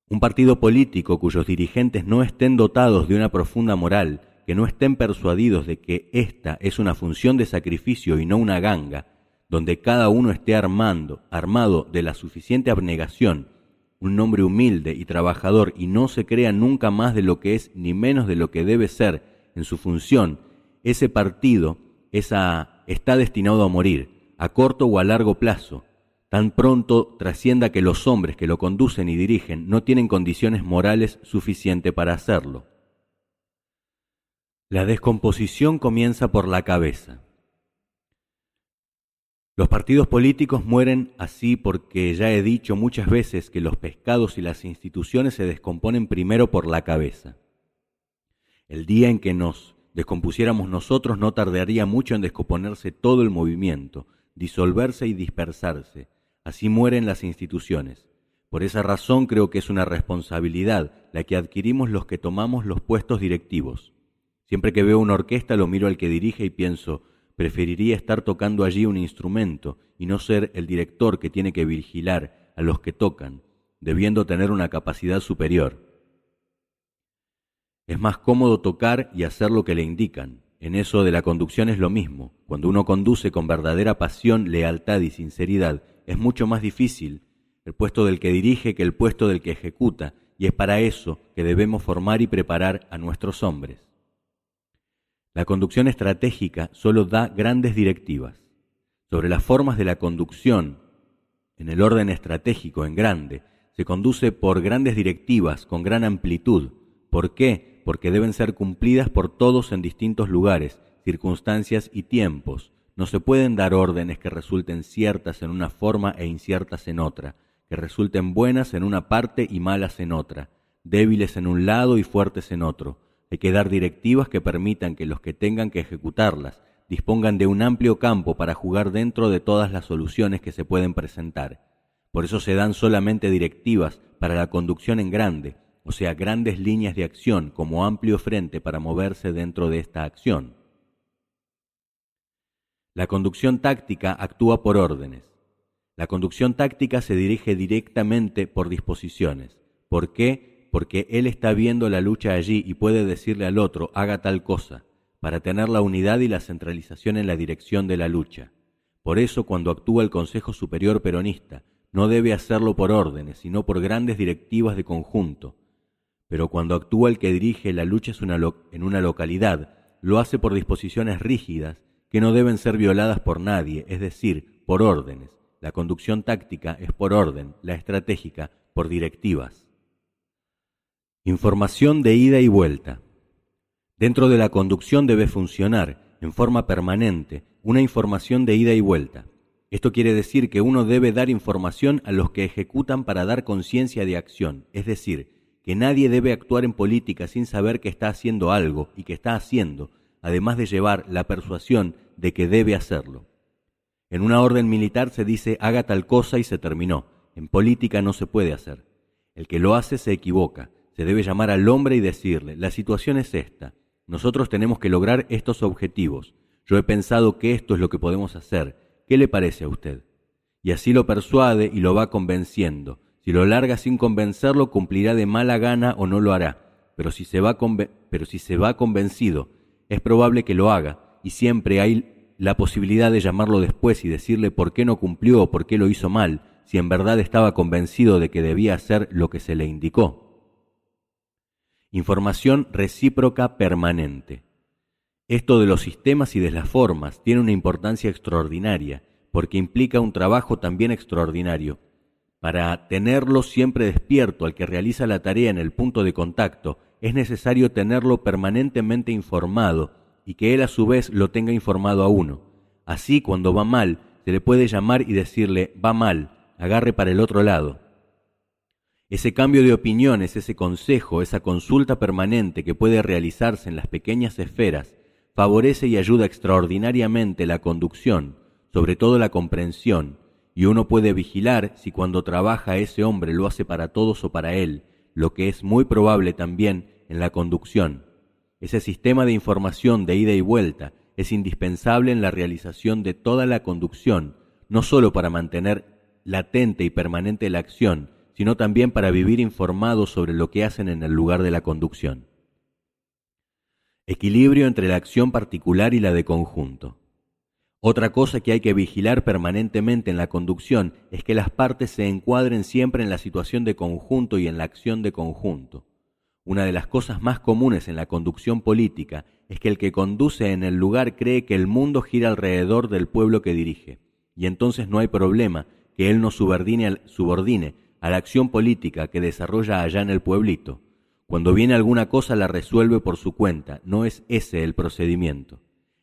Un partido político cuyos dirigentes no estén dotados de una profunda moral, que no estén persuadidos de que esta es una función de sacrificio y no una ganga, donde cada uno esté armado de la suficiente abnegación, un hombre humilde y trabajador y no se crea nunca más de lo que es ni menos de lo que debe ser en su función, ese partido está destinado a morir, a corto o a largo plazo, tan pronto trascienda que los hombres que lo conducen y dirigen no tienen condiciones morales suficientes para hacerlo. La descomposición comienza por la cabeza. Los partidos políticos mueren así porque ya he dicho muchas veces que los pescados y las instituciones se descomponen primero por la cabeza. El día en que nos descompusiéramos nosotros no tardaría mucho en descomponerse todo el movimiento, disolverse y dispersarse. Así mueren las instituciones. Por esa razón creo que es una responsabilidad la que adquirimos los que tomamos los puestos directivos. Siempre que veo una orquesta lo miro al que dirige y pienso, preferiría estar tocando allí un instrumento y no ser el director que tiene que vigilar a los que tocan, debiendo tener una capacidad superior. Es más cómodo tocar y hacer lo que le indican. En eso de la conducción es lo mismo. Cuando uno conduce con verdadera pasión, lealtad y sinceridad, es mucho más difícil el puesto del que dirige que el puesto del que ejecuta, y es para eso que debemos formar y preparar a nuestros hombres. La conducción estratégica solo da grandes directivas. Sobre las formas de la conducción, en el orden estratégico en grande, se conduce por grandes directivas con gran amplitud. ¿Por qué? Porque deben ser cumplidas por todos en distintos lugares, circunstancias y tiempos. No se pueden dar órdenes que resulten ciertas en una forma e inciertas en otra, que resulten buenas en una parte y malas en otra, débiles en un lado y fuertes en otro. Hay que dar directivas que permitan que los que tengan que ejecutarlas dispongan de un amplio campo para jugar dentro de todas las soluciones que se pueden presentar. Por eso se dan solamente directivas para la conducción en grande, o sea, grandes líneas de acción como amplio frente para moverse dentro de esta acción. La conducción táctica actúa por órdenes. La conducción táctica se dirige directamente por disposiciones. ¿Por qué? Porque él está viendo la lucha allí y puede decirle al otro, haga tal cosa, para tener la unidad y la centralización en la dirección de la lucha. Por eso, cuando actúa el Consejo Superior Peronista, no debe hacerlo por órdenes, sino por grandes directivas de conjunto. Pero cuando actúa el que dirige la lucha en una localidad, lo hace por disposiciones rígidas que no deben ser violadas por nadie, es decir, por órdenes. La conducción táctica es por orden, la estratégica por directivas. Información de ida y vuelta. Dentro de la conducción debe funcionar, en forma permanente, una información de ida y vuelta. Esto quiere decir que uno debe dar información a los que ejecutan para dar conciencia de acción, es decir, que nadie debe actuar en política sin saber que está haciendo algo y que está haciendo, además de llevar la persuasión de que debe hacerlo. En una orden militar se dice haga tal cosa y se terminó. En política no se puede hacer. El que lo hace se equivoca. Se debe llamar al hombre y decirle, la situación es esta. Nosotros tenemos que lograr estos objetivos. Yo he pensado que esto es lo que podemos hacer. ¿Qué le parece a usted? Y así lo persuade y lo va convenciendo. Si lo larga sin convencerlo, cumplirá de mala gana o no lo hará. Pero si se va convencido, es probable que lo haga, y siempre hay la posibilidad de llamarlo después y decirle por qué no cumplió o por qué lo hizo mal, si en verdad estaba convencido de que debía hacer lo que se le indicó. Información recíproca permanente. Esto de los sistemas y de las formas tiene una importancia extraordinaria, porque implica un trabajo también extraordinario. Para tenerlo siempre despierto al que realiza la tarea en el punto de contacto, es necesario tenerlo permanentemente informado y que él a su vez lo tenga informado a uno. Así, cuando va mal, se le puede llamar y decirle, va mal, agarre para el otro lado. Ese cambio de opiniones, ese consejo, esa consulta permanente que puede realizarse en las pequeñas esferas, favorece y ayuda extraordinariamente la conducción, sobre todo la comprensión, y uno puede vigilar si cuando trabaja ese hombre lo hace para todos o para él, lo que es muy probable también en la conducción. Ese sistema de información de ida y vuelta es indispensable en la realización de toda la conducción, no solo para mantener latente y permanente la acción, sino también para vivir informados sobre lo que hacen en el lugar de la conducción. Equilibrio entre la acción particular y la de conjunto. Otra cosa que hay que vigilar permanentemente en la conducción es que las partes se encuadren siempre en la situación de conjunto y en la acción de conjunto. Una de las cosas más comunes en la conducción política es que el que conduce en el lugar cree que el mundo gira alrededor del pueblo que dirige, y entonces no hay problema que él no subordine a la acción política que desarrolla allá en el pueblito. Cuando viene alguna cosa la resuelve por su cuenta, no es ese el procedimiento.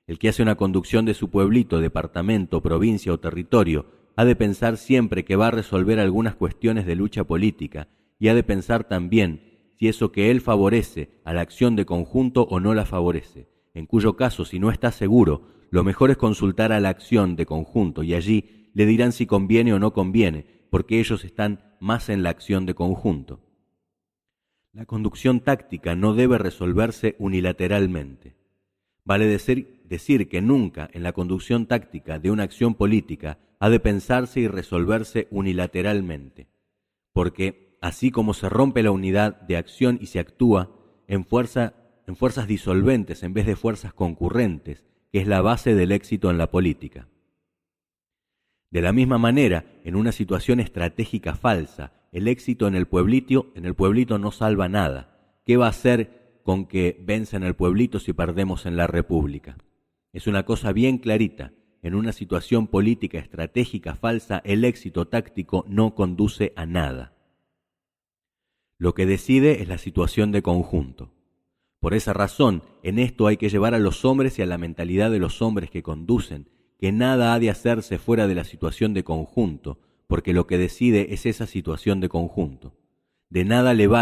El que hace una conducción de su pueblito, departamento, provincia o territorio ha de pensar siempre que va a resolver algunas cuestiones de lucha política y ha de pensar también si eso que él favorece a la acción de conjunto o no la favorece, en cuyo caso, si no está seguro, lo mejor es consultar a la acción de conjunto y allí le dirán si conviene o no conviene, porque ellos están más en la acción de conjunto. La conducción táctica no debe resolverse unilateralmente. Vale decir que nunca en la conducción táctica de una acción política ha de pensarse y resolverse unilateralmente, porque así como se rompe la unidad de acción y se actúa en fuerzas disolventes en vez de fuerzas concurrentes, que es la base del éxito en la política. De la misma manera, en una situación estratégica falsa, el éxito en el pueblito no salva nada. ¿Qué va a hacer con que venza en el pueblito si perdemos en la República? Es una cosa bien clarita. En una situación política estratégica falsa, el éxito táctico no conduce a nada. Lo que decide es la situación de conjunto. Por esa razón, en esto hay que llevar a los hombres y a la mentalidad de los hombres que conducen, que nada ha de hacerse fuera de la situación de conjunto, porque lo que decide es esa situación de conjunto. De nada le va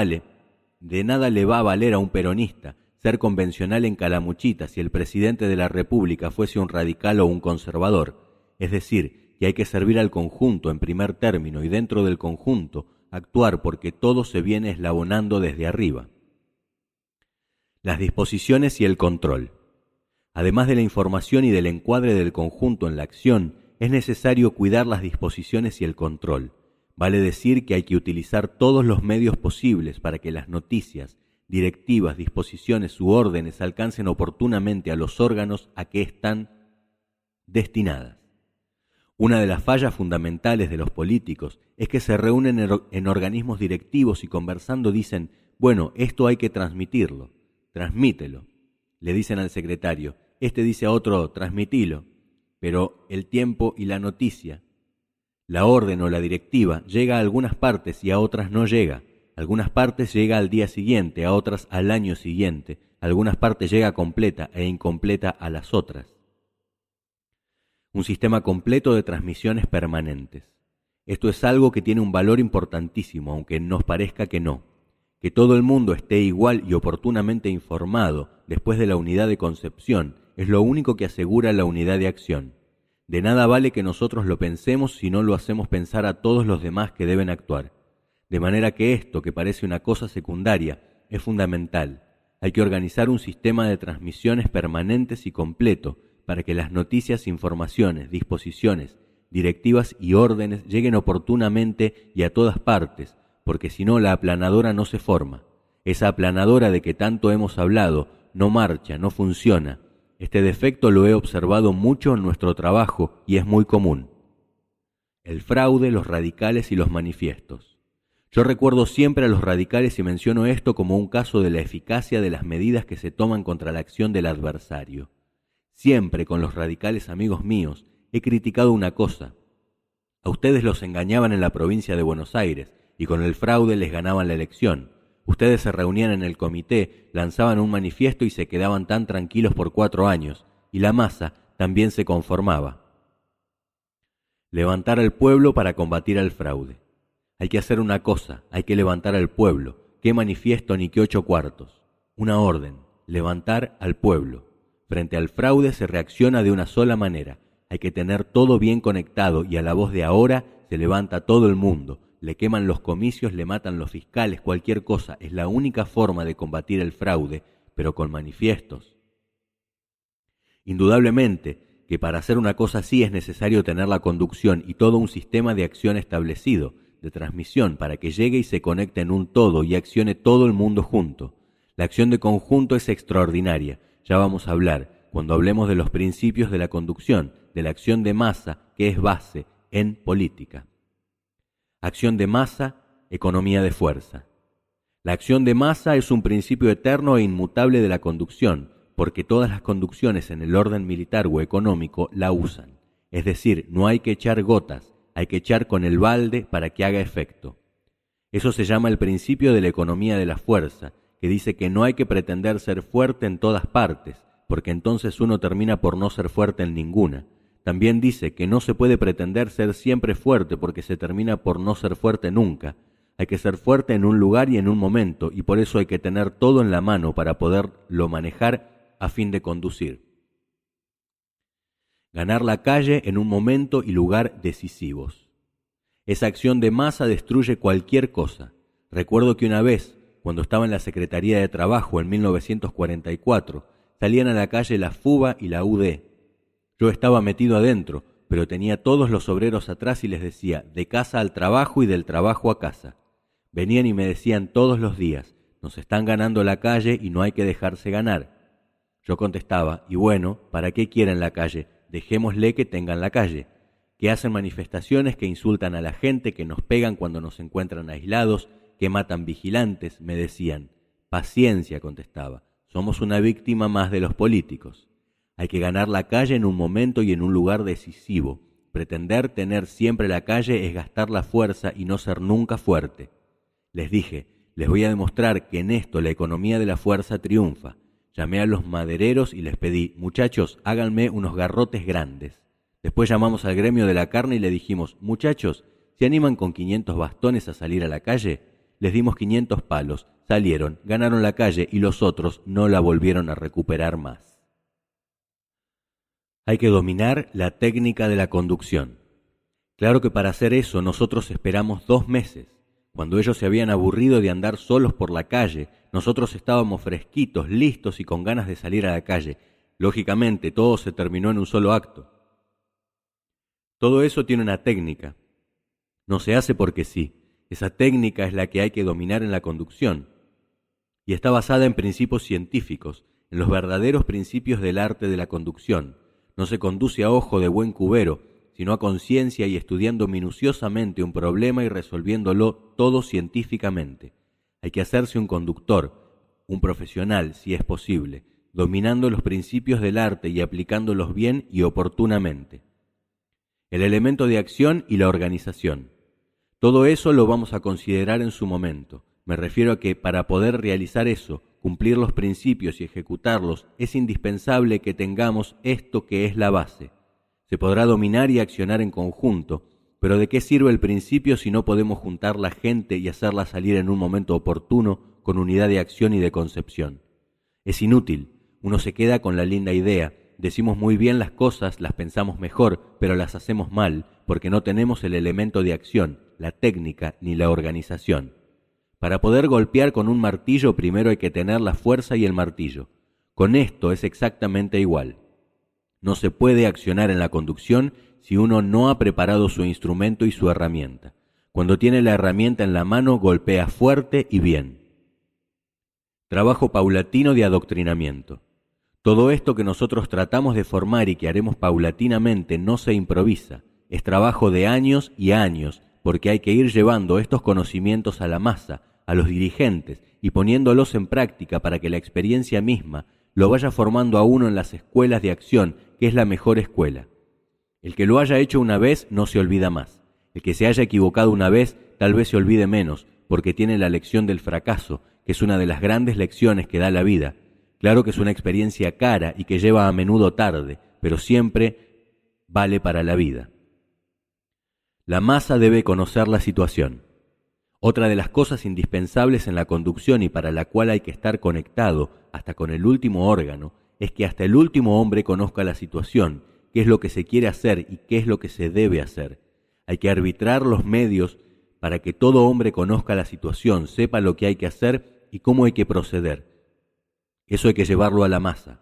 a valer a un peronista ser convencional en Calamuchita si el presidente de la República fuese un radical o un conservador. Es decir, que hay que servir al conjunto en primer término y dentro del conjunto actuar porque todo se viene eslabonando desde arriba. Las disposiciones y el control. Además de la información y del encuadre del conjunto en la acción, es necesario cuidar las disposiciones y el control. Vale decir que hay que utilizar todos los medios posibles para que las noticias, directivas, disposiciones u órdenes alcancen oportunamente a los órganos a que están destinadas. Una de las fallas fundamentales de los políticos es que se reúnen en organismos directivos y conversando dicen, bueno, esto hay que transmitirlo, transmítelo. Le dicen al secretario, este dice a otro, transmitilo, pero el tiempo y la noticia, la orden o la directiva llega a algunas partes y a otras no llega. Algunas partes llega al día siguiente, a otras al año siguiente. Algunas partes llega completa e incompleta a las otras. Un sistema completo de transmisiones permanentes. Esto es algo que tiene un valor importantísimo, aunque nos parezca que no. Que todo el mundo esté igual y oportunamente informado después de la unidad de concepción es lo único que asegura la unidad de acción. De nada vale que nosotros lo pensemos si no lo hacemos pensar a todos los demás que deben actuar. De manera que esto, que parece una cosa secundaria, es fundamental. Hay que organizar un sistema de transmisiones permanentes y completo para que las noticias, informaciones, disposiciones, directivas y órdenes lleguen oportunamente y a todas partes, porque si no la aplanadora no se forma. Esa aplanadora de que tanto hemos hablado no marcha, no funciona. Este defecto lo he observado mucho en nuestro trabajo y es muy común. El fraude, los radicales y los manifiestos. Yo recuerdo siempre a los radicales y menciono esto como un caso de la eficacia de las medidas que se toman contra la acción del adversario. Siempre con los radicales amigos míos he criticado una cosa. A ustedes los engañaban en la provincia de Buenos Aires y con el fraude les ganaban la elección. Ustedes se reunían en el comité, lanzaban un manifiesto y se quedaban tan tranquilos por 4 años, y la masa también se conformaba. Levantar al pueblo para combatir al fraude. Hay que hacer una cosa, hay que levantar al pueblo. ¿Qué manifiesto ni qué 8 cuartos? Una orden, levantar al pueblo. Frente al fraude se reacciona de una sola manera. Hay que tener todo bien conectado y a la voz de ahora se levanta todo el mundo. Le queman los comicios, le matan los fiscales, cualquier cosa. Es la única forma de combatir el fraude, pero con manifiestos. Indudablemente que para hacer una cosa así es necesario tener la conducción y todo un sistema de acción establecido, de transmisión, para que llegue y se conecte en un todo y accione todo el mundo junto. La acción de conjunto es extraordinaria. Ya vamos a hablar, cuando hablemos de los principios de la conducción, de la acción de masa, que es base en política. Acción de masa, economía de fuerza. La acción de masa es un principio eterno e inmutable de la conducción, porque todas las conducciones en el orden militar o económico la usan. Es decir, no hay que echar gotas, hay que echar con el balde para que haga efecto. Eso se llama el principio de la economía de la fuerza, que dice que no hay que pretender ser fuerte en todas partes, porque entonces uno termina por no ser fuerte en ninguna. También dice que no se puede pretender ser siempre fuerte porque se termina por no ser fuerte nunca. Hay que ser fuerte en un lugar y en un momento, y por eso hay que tener todo en la mano para poderlo manejar a fin de conducir. Ganar la calle en un momento y lugar decisivos. Esa acción de masa destruye cualquier cosa. Recuerdo que una vez, cuando estaba en la Secretaría de Trabajo en 1944, salían a la calle la FUBA y la UD. Yo estaba metido adentro, pero tenía todos los obreros atrás y les decía, de casa al trabajo y del trabajo a casa. Venían y me decían todos los días, nos están ganando la calle y no hay que dejarse ganar. Yo contestaba, y bueno, ¿para qué quieren la calle? Dejémosle que tengan la calle. Que hacen manifestaciones, que insultan a la gente, que nos pegan cuando nos encuentran aislados, que matan vigilantes, me decían. Paciencia, contestaba, somos una víctima más de los políticos. Hay que ganar la calle en un momento y en un lugar decisivo. Pretender tener siempre la calle es gastar la fuerza y no ser nunca fuerte. Les dije, les voy a demostrar que en esto la economía de la fuerza triunfa. Llamé a los madereros y les pedí, muchachos, háganme unos garrotes grandes. Después llamamos al gremio de la carne y le dijimos, muchachos, ¿se animan con 500 bastones a salir a la calle? Les dimos 500 palos, salieron, ganaron la calle y los otros no la volvieron a recuperar más. Hay que dominar la técnica de la conducción. Claro que para hacer eso nosotros esperamos 2 meses. Cuando ellos se habían aburrido de andar solos por la calle, nosotros estábamos fresquitos, listos y con ganas de salir a la calle. Lógicamente, todo se terminó en un solo acto. Todo eso tiene una técnica. No se hace porque sí. Esa técnica es la que hay que dominar en la conducción. Y está basada en principios científicos, en los verdaderos principios del arte de la conducción. No se conduce a ojo de buen cubero, sino a conciencia y estudiando minuciosamente un problema y resolviéndolo todo científicamente. Hay que hacerse un conductor, un profesional, si es posible, dominando los principios del arte y aplicándolos bien y oportunamente. El elemento de acción y la organización. Todo eso lo vamos a considerar en su momento. Me refiero a que para poder realizar eso, cumplir los principios y ejecutarlos, es indispensable que tengamos esto que es la base. Se podrá dominar y accionar en conjunto, pero ¿de qué sirve el principio si no podemos juntar la gente y hacerla salir en un momento oportuno con unidad de acción y de concepción? Es inútil, uno se queda con la linda idea, decimos muy bien las cosas, las pensamos mejor, pero las hacemos mal, porque no tenemos el elemento de acción, la técnica ni la organización. Para poder golpear con un martillo primero hay que tener la fuerza y el martillo. Con esto es exactamente igual. No se puede accionar en la conducción si uno no ha preparado su instrumento y su herramienta. Cuando tiene la herramienta en la mano, golpea fuerte y bien. Trabajo paulatino de adoctrinamiento. Todo esto que nosotros tratamos de formar y que haremos paulatinamente no se improvisa. Es trabajo de años y años, porque hay que ir llevando estos conocimientos a la masa, a los dirigentes, y poniéndolos en práctica para que la experiencia misma lo vaya formando a uno en las escuelas de acción, que es la mejor escuela. El que lo haya hecho una vez no se olvida más. El que se haya equivocado una vez tal vez se olvide menos, porque tiene la lección del fracaso, que es una de las grandes lecciones que da la vida. Claro que es una experiencia cara y que lleva a menudo tarde, pero siempre vale para la vida. La masa debe conocer la situación. Otra de las cosas indispensables en la conducción y para la cual hay que estar conectado hasta con el último órgano es que hasta el último hombre conozca la situación, qué es lo que se quiere hacer y qué es lo que se debe hacer. Hay que arbitrar los medios para que todo hombre conozca la situación, sepa lo que hay que hacer y cómo hay que proceder. Eso hay que llevarlo a la masa.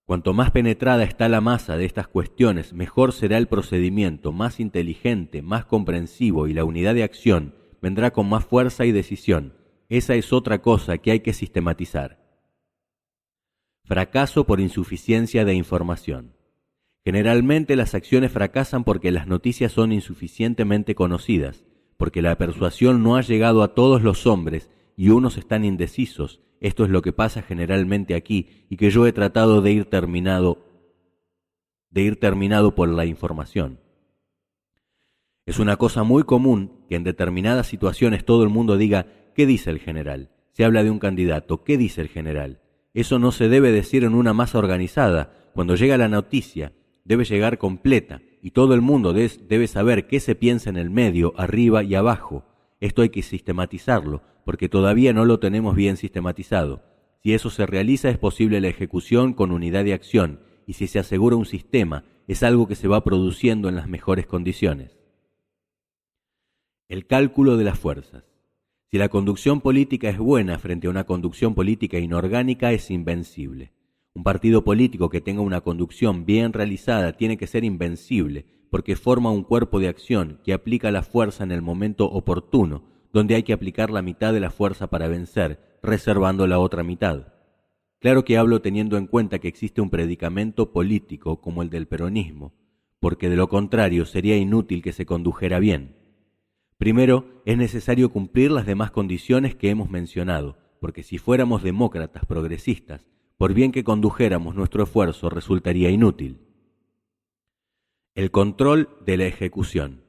Cuanto más penetrada está la masa de estas cuestiones, mejor será el procedimiento, más inteligente, más comprensivo y la unidad de acción vendrá con más fuerza y decisión. Esa es otra cosa que hay que sistematizar. Fracaso por insuficiencia de información. Generalmente las acciones fracasan porque las noticias son insuficientemente conocidas, porque la persuasión no ha llegado a todos los hombres y unos están indecisos. Esto es lo que pasa generalmente aquí y que yo he tratado de ir terminado por la información. Es una cosa muy común que en determinadas situaciones todo el mundo diga ¿qué dice el general? Se habla de un candidato, ¿qué dice el general? Eso no se debe decir en una masa organizada. Cuando llega la noticia, debe llegar completa y todo el mundo debe saber qué se piensa en el medio, arriba y abajo. Esto hay que sistematizarlo, porque todavía no lo tenemos bien sistematizado. Si eso se realiza, es posible la ejecución con unidad de acción, y si se asegura un sistema, es algo que se va produciendo en las mejores condiciones. El cálculo de las fuerzas. Si la conducción política es buena frente a una conducción política inorgánica, es invencible. Un partido político que tenga una conducción bien realizada tiene que ser invencible, porque forma un cuerpo de acción que aplica la fuerza en el momento oportuno, donde hay que aplicar la mitad de la fuerza para vencer, reservando la otra mitad. Claro que hablo teniendo en cuenta que existe un predicamento político como el del peronismo, porque de lo contrario sería inútil que se condujera bien. Primero, es necesario cumplir las demás condiciones que hemos mencionado, porque si fuéramos demócratas progresistas, por bien que condujéramos nuestro esfuerzo, resultaría inútil. El control de la ejecución.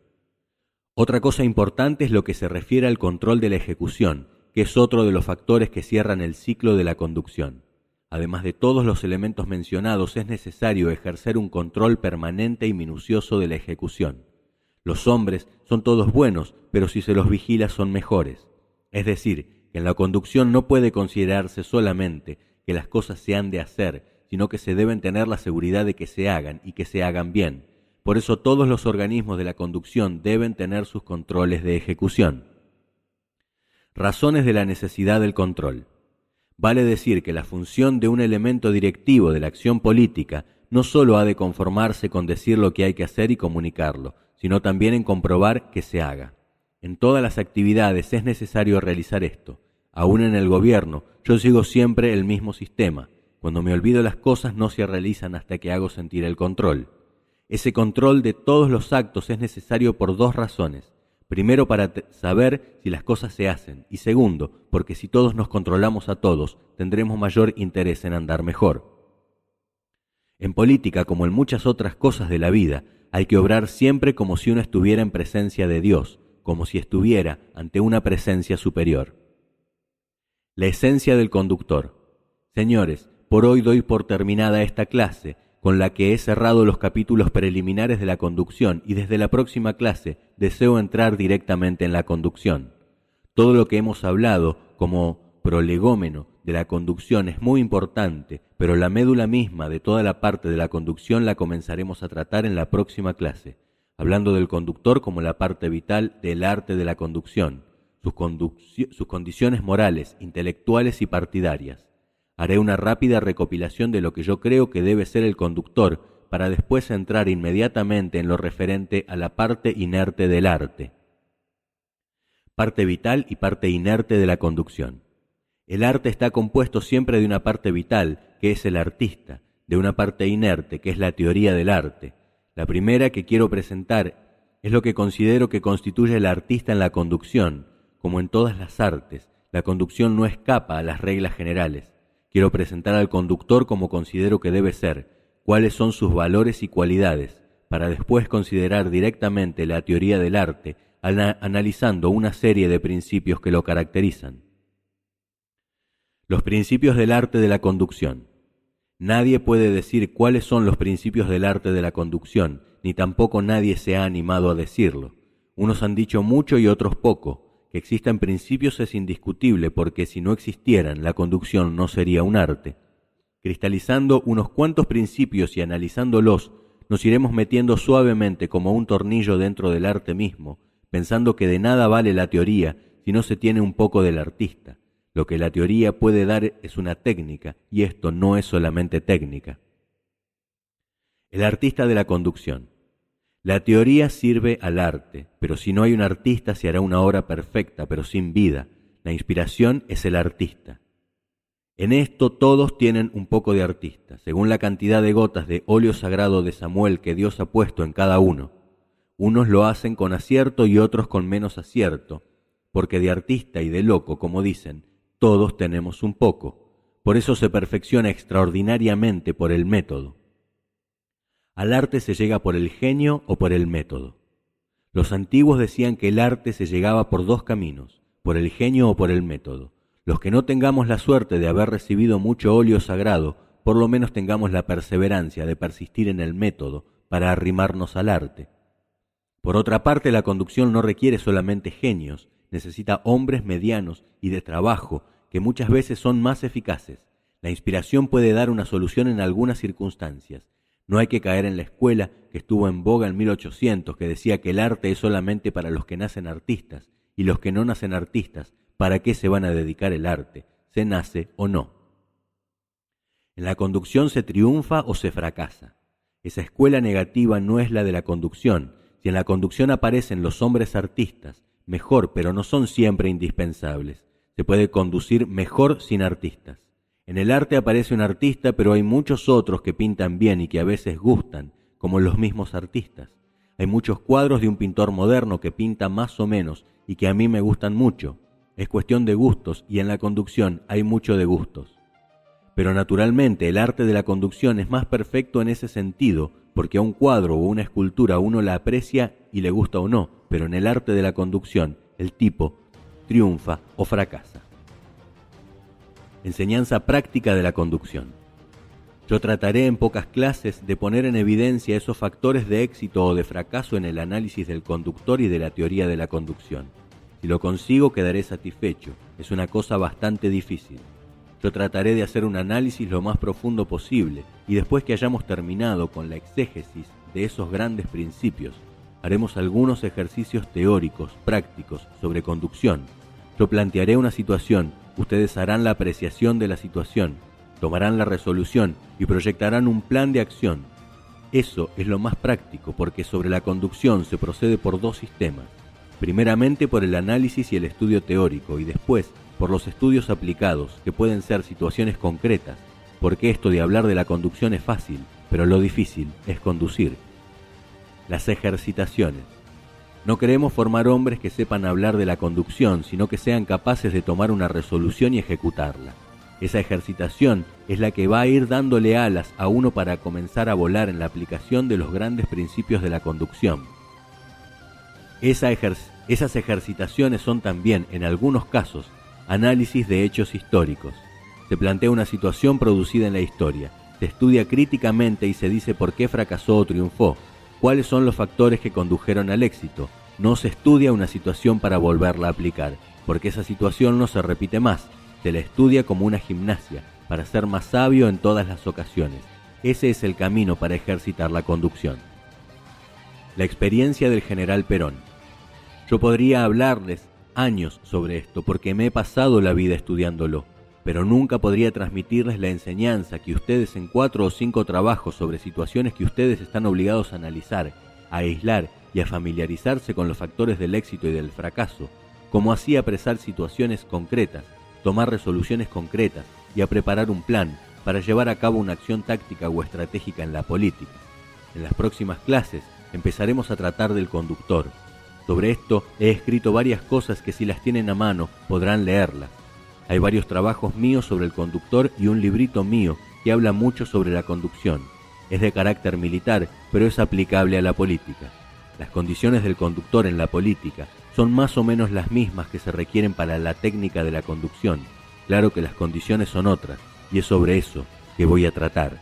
Otra cosa importante es lo que se refiere al control de la ejecución, que es otro de los factores que cierran el ciclo de la conducción. Además de todos los elementos mencionados, es necesario ejercer un control permanente y minucioso de la ejecución. Los hombres son todos buenos, pero si se los vigila son mejores. Es decir, que en la conducción no puede considerarse solamente que las cosas se han de hacer, sino que se deben tener la seguridad de que se hagan y que se hagan bien. Por eso todos los organismos de la conducción deben tener sus controles de ejecución. Razones de la necesidad del control. Vale decir que la función de un elemento directivo de la acción política no solo ha de conformarse con decir lo que hay que hacer y comunicarlo, sino también en comprobar que se haga. En todas las actividades es necesario realizar esto. Aún en el gobierno, yo sigo siempre el mismo sistema. Cuando me olvido las cosas no se realizan hasta que hago sentir el control. Ese control de todos los actos es necesario por dos razones. Primero, para saber si las cosas se hacen, y segundo, porque si todos nos controlamos a todos, tendremos mayor interés en andar mejor. En política, como en muchas otras cosas de la vida, hay que obrar siempre como si uno estuviera en presencia de Dios, como si estuviera ante una presencia superior. La esencia del conductor. Señores, por hoy doy por terminada esta clase, con la que he cerrado los capítulos preliminares de la conducción, y desde la próxima clase deseo entrar directamente en la conducción. Todo lo que hemos hablado como prolegómeno de la conducción es muy importante, pero la médula misma de toda la parte de la conducción la comenzaremos a tratar en la próxima clase, hablando del conductor como la parte vital del arte de la conducción, sus condiciones morales, intelectuales y partidarias. Haré una rápida recopilación de lo que yo creo que debe ser el conductor, para después entrar inmediatamente en lo referente a la parte inerte del arte. Parte vital y parte inerte de la conducción. El arte está compuesto siempre de una parte vital, que es el artista, de una parte inerte, que es la teoría del arte. La primera que quiero presentar es lo que considero que constituye el artista en la conducción. Como en todas las artes, la conducción no escapa a las reglas generales. Quiero presentar al conductor como considero que debe ser, cuáles son sus valores y cualidades, para después considerar directamente la teoría del arte, analizando una serie de principios que lo caracterizan. Los principios del arte de la conducción. Nadie puede decir cuáles son los principios del arte de la conducción, ni tampoco nadie se ha animado a decirlo. Unos han dicho mucho y otros poco. Que existan principios es indiscutible, porque si no existieran, la conducción no sería un arte. Cristalizando unos cuantos principios y analizándolos, nos iremos metiendo suavemente como un tornillo dentro del arte mismo, pensando que de nada vale la teoría si no se tiene un poco del artista. Lo que la teoría puede dar es una técnica, y esto no es solamente técnica. El artista de la conducción. La teoría sirve al arte, pero si no hay un artista se hará una obra perfecta, pero sin vida. La inspiración es el artista. En esto todos tienen un poco de artista, según la cantidad de gotas de óleo sagrado de Samuel que Dios ha puesto en cada uno. Unos lo hacen con acierto y otros con menos acierto, porque de artista y de loco, como dicen, todos tenemos un poco. Por eso se perfecciona extraordinariamente por el método. Al arte se llega por el genio o por el método. Los antiguos decían que el arte se llegaba por dos caminos, por el genio o por el método. Los que no tengamos la suerte de haber recibido mucho óleo sagrado, por lo menos tengamos la perseverancia de persistir en el método para arrimarnos al arte. Por otra parte, la conducción no requiere solamente genios, necesita hombres medianos y de trabajo que muchas veces son más eficaces. La inspiración puede dar una solución en algunas circunstancias. No hay que caer en la escuela que estuvo en boga en 1800, que decía que el arte es solamente para los que nacen artistas, y los que no nacen artistas, ¿para qué se van a dedicar el arte? ¿Se nace o no? En la conducción se triunfa o se fracasa. Esa escuela negativa no es la de la conducción. Si en la conducción aparecen los hombres artistas, mejor, pero no son siempre indispensables. Se puede conducir mejor sin artistas. En el arte aparece un artista, pero hay muchos otros que pintan bien y que a veces gustan, como los mismos artistas. Hay muchos cuadros de un pintor moderno que pinta más o menos y que a mí me gustan mucho. Es cuestión de gustos y en la conducción hay mucho de gustos. Pero naturalmente el arte de la conducción es más perfecto en ese sentido, porque a un cuadro o una escultura uno la aprecia y le gusta o no, pero en el arte de la conducción el tipo triunfa o fracasa. Enseñanza práctica de la conducción. Yo trataré en pocas clases de poner en evidencia esos factores de éxito o de fracaso en el análisis del conductor y de la teoría de la conducción. Si lo consigo, quedaré satisfecho. Es una cosa bastante difícil. Yo trataré de hacer un análisis lo más profundo posible y después que hayamos terminado con la exégesis de esos grandes principios, haremos algunos ejercicios teóricos, prácticos, sobre conducción. Yo plantearé una situación, ustedes harán la apreciación de la situación, tomarán la resolución y proyectarán un plan de acción. Eso es lo más práctico porque sobre la conducción se procede por dos sistemas. Primeramente por el análisis y el estudio teórico y después por los estudios aplicados, que pueden ser situaciones concretas, porque esto de hablar de la conducción es fácil, pero lo difícil es conducir. Las ejercitaciones. No queremos formar hombres que sepan hablar de la conducción, sino que sean capaces de tomar una resolución y ejecutarla. Esa ejercitación es la que va a ir dándole alas a uno para comenzar a volar en la aplicación de los grandes principios de la conducción. Esas ejercitaciones son también, en algunos casos, análisis de hechos históricos. Se plantea una situación producida en la historia, se estudia críticamente y se dice por qué fracasó o triunfó, cuáles son los factores que condujeron al éxito. No se estudia una situación para volverla a aplicar, porque esa situación no se repite más, se la estudia como una gimnasia, para ser más sabio en todas las ocasiones. Ese es el camino para ejercitar la conducción. La experiencia del general Perón. Yo podría hablarles años sobre esto porque me he pasado la vida estudiándolo, pero nunca podría transmitirles la enseñanza que ustedes en 4 o 5 trabajos sobre situaciones que ustedes están obligados a analizar, a aislar y a familiarizarse con los factores del éxito y del fracaso, como así apresar situaciones concretas, tomar resoluciones concretas y a preparar un plan para llevar a cabo una acción táctica o estratégica en la política. En las próximas clases empezaremos a tratar del conductor. Sobre esto he escrito varias cosas que si las tienen a mano podrán leerlas. Hay varios trabajos míos sobre el conductor y un librito mío que habla mucho sobre la conducción. Es de carácter militar, pero es aplicable a la política. Las condiciones del conductor en la política son más o menos las mismas que se requieren para la técnica de la conducción. Claro que las condiciones son otras, y es sobre eso que voy a tratar.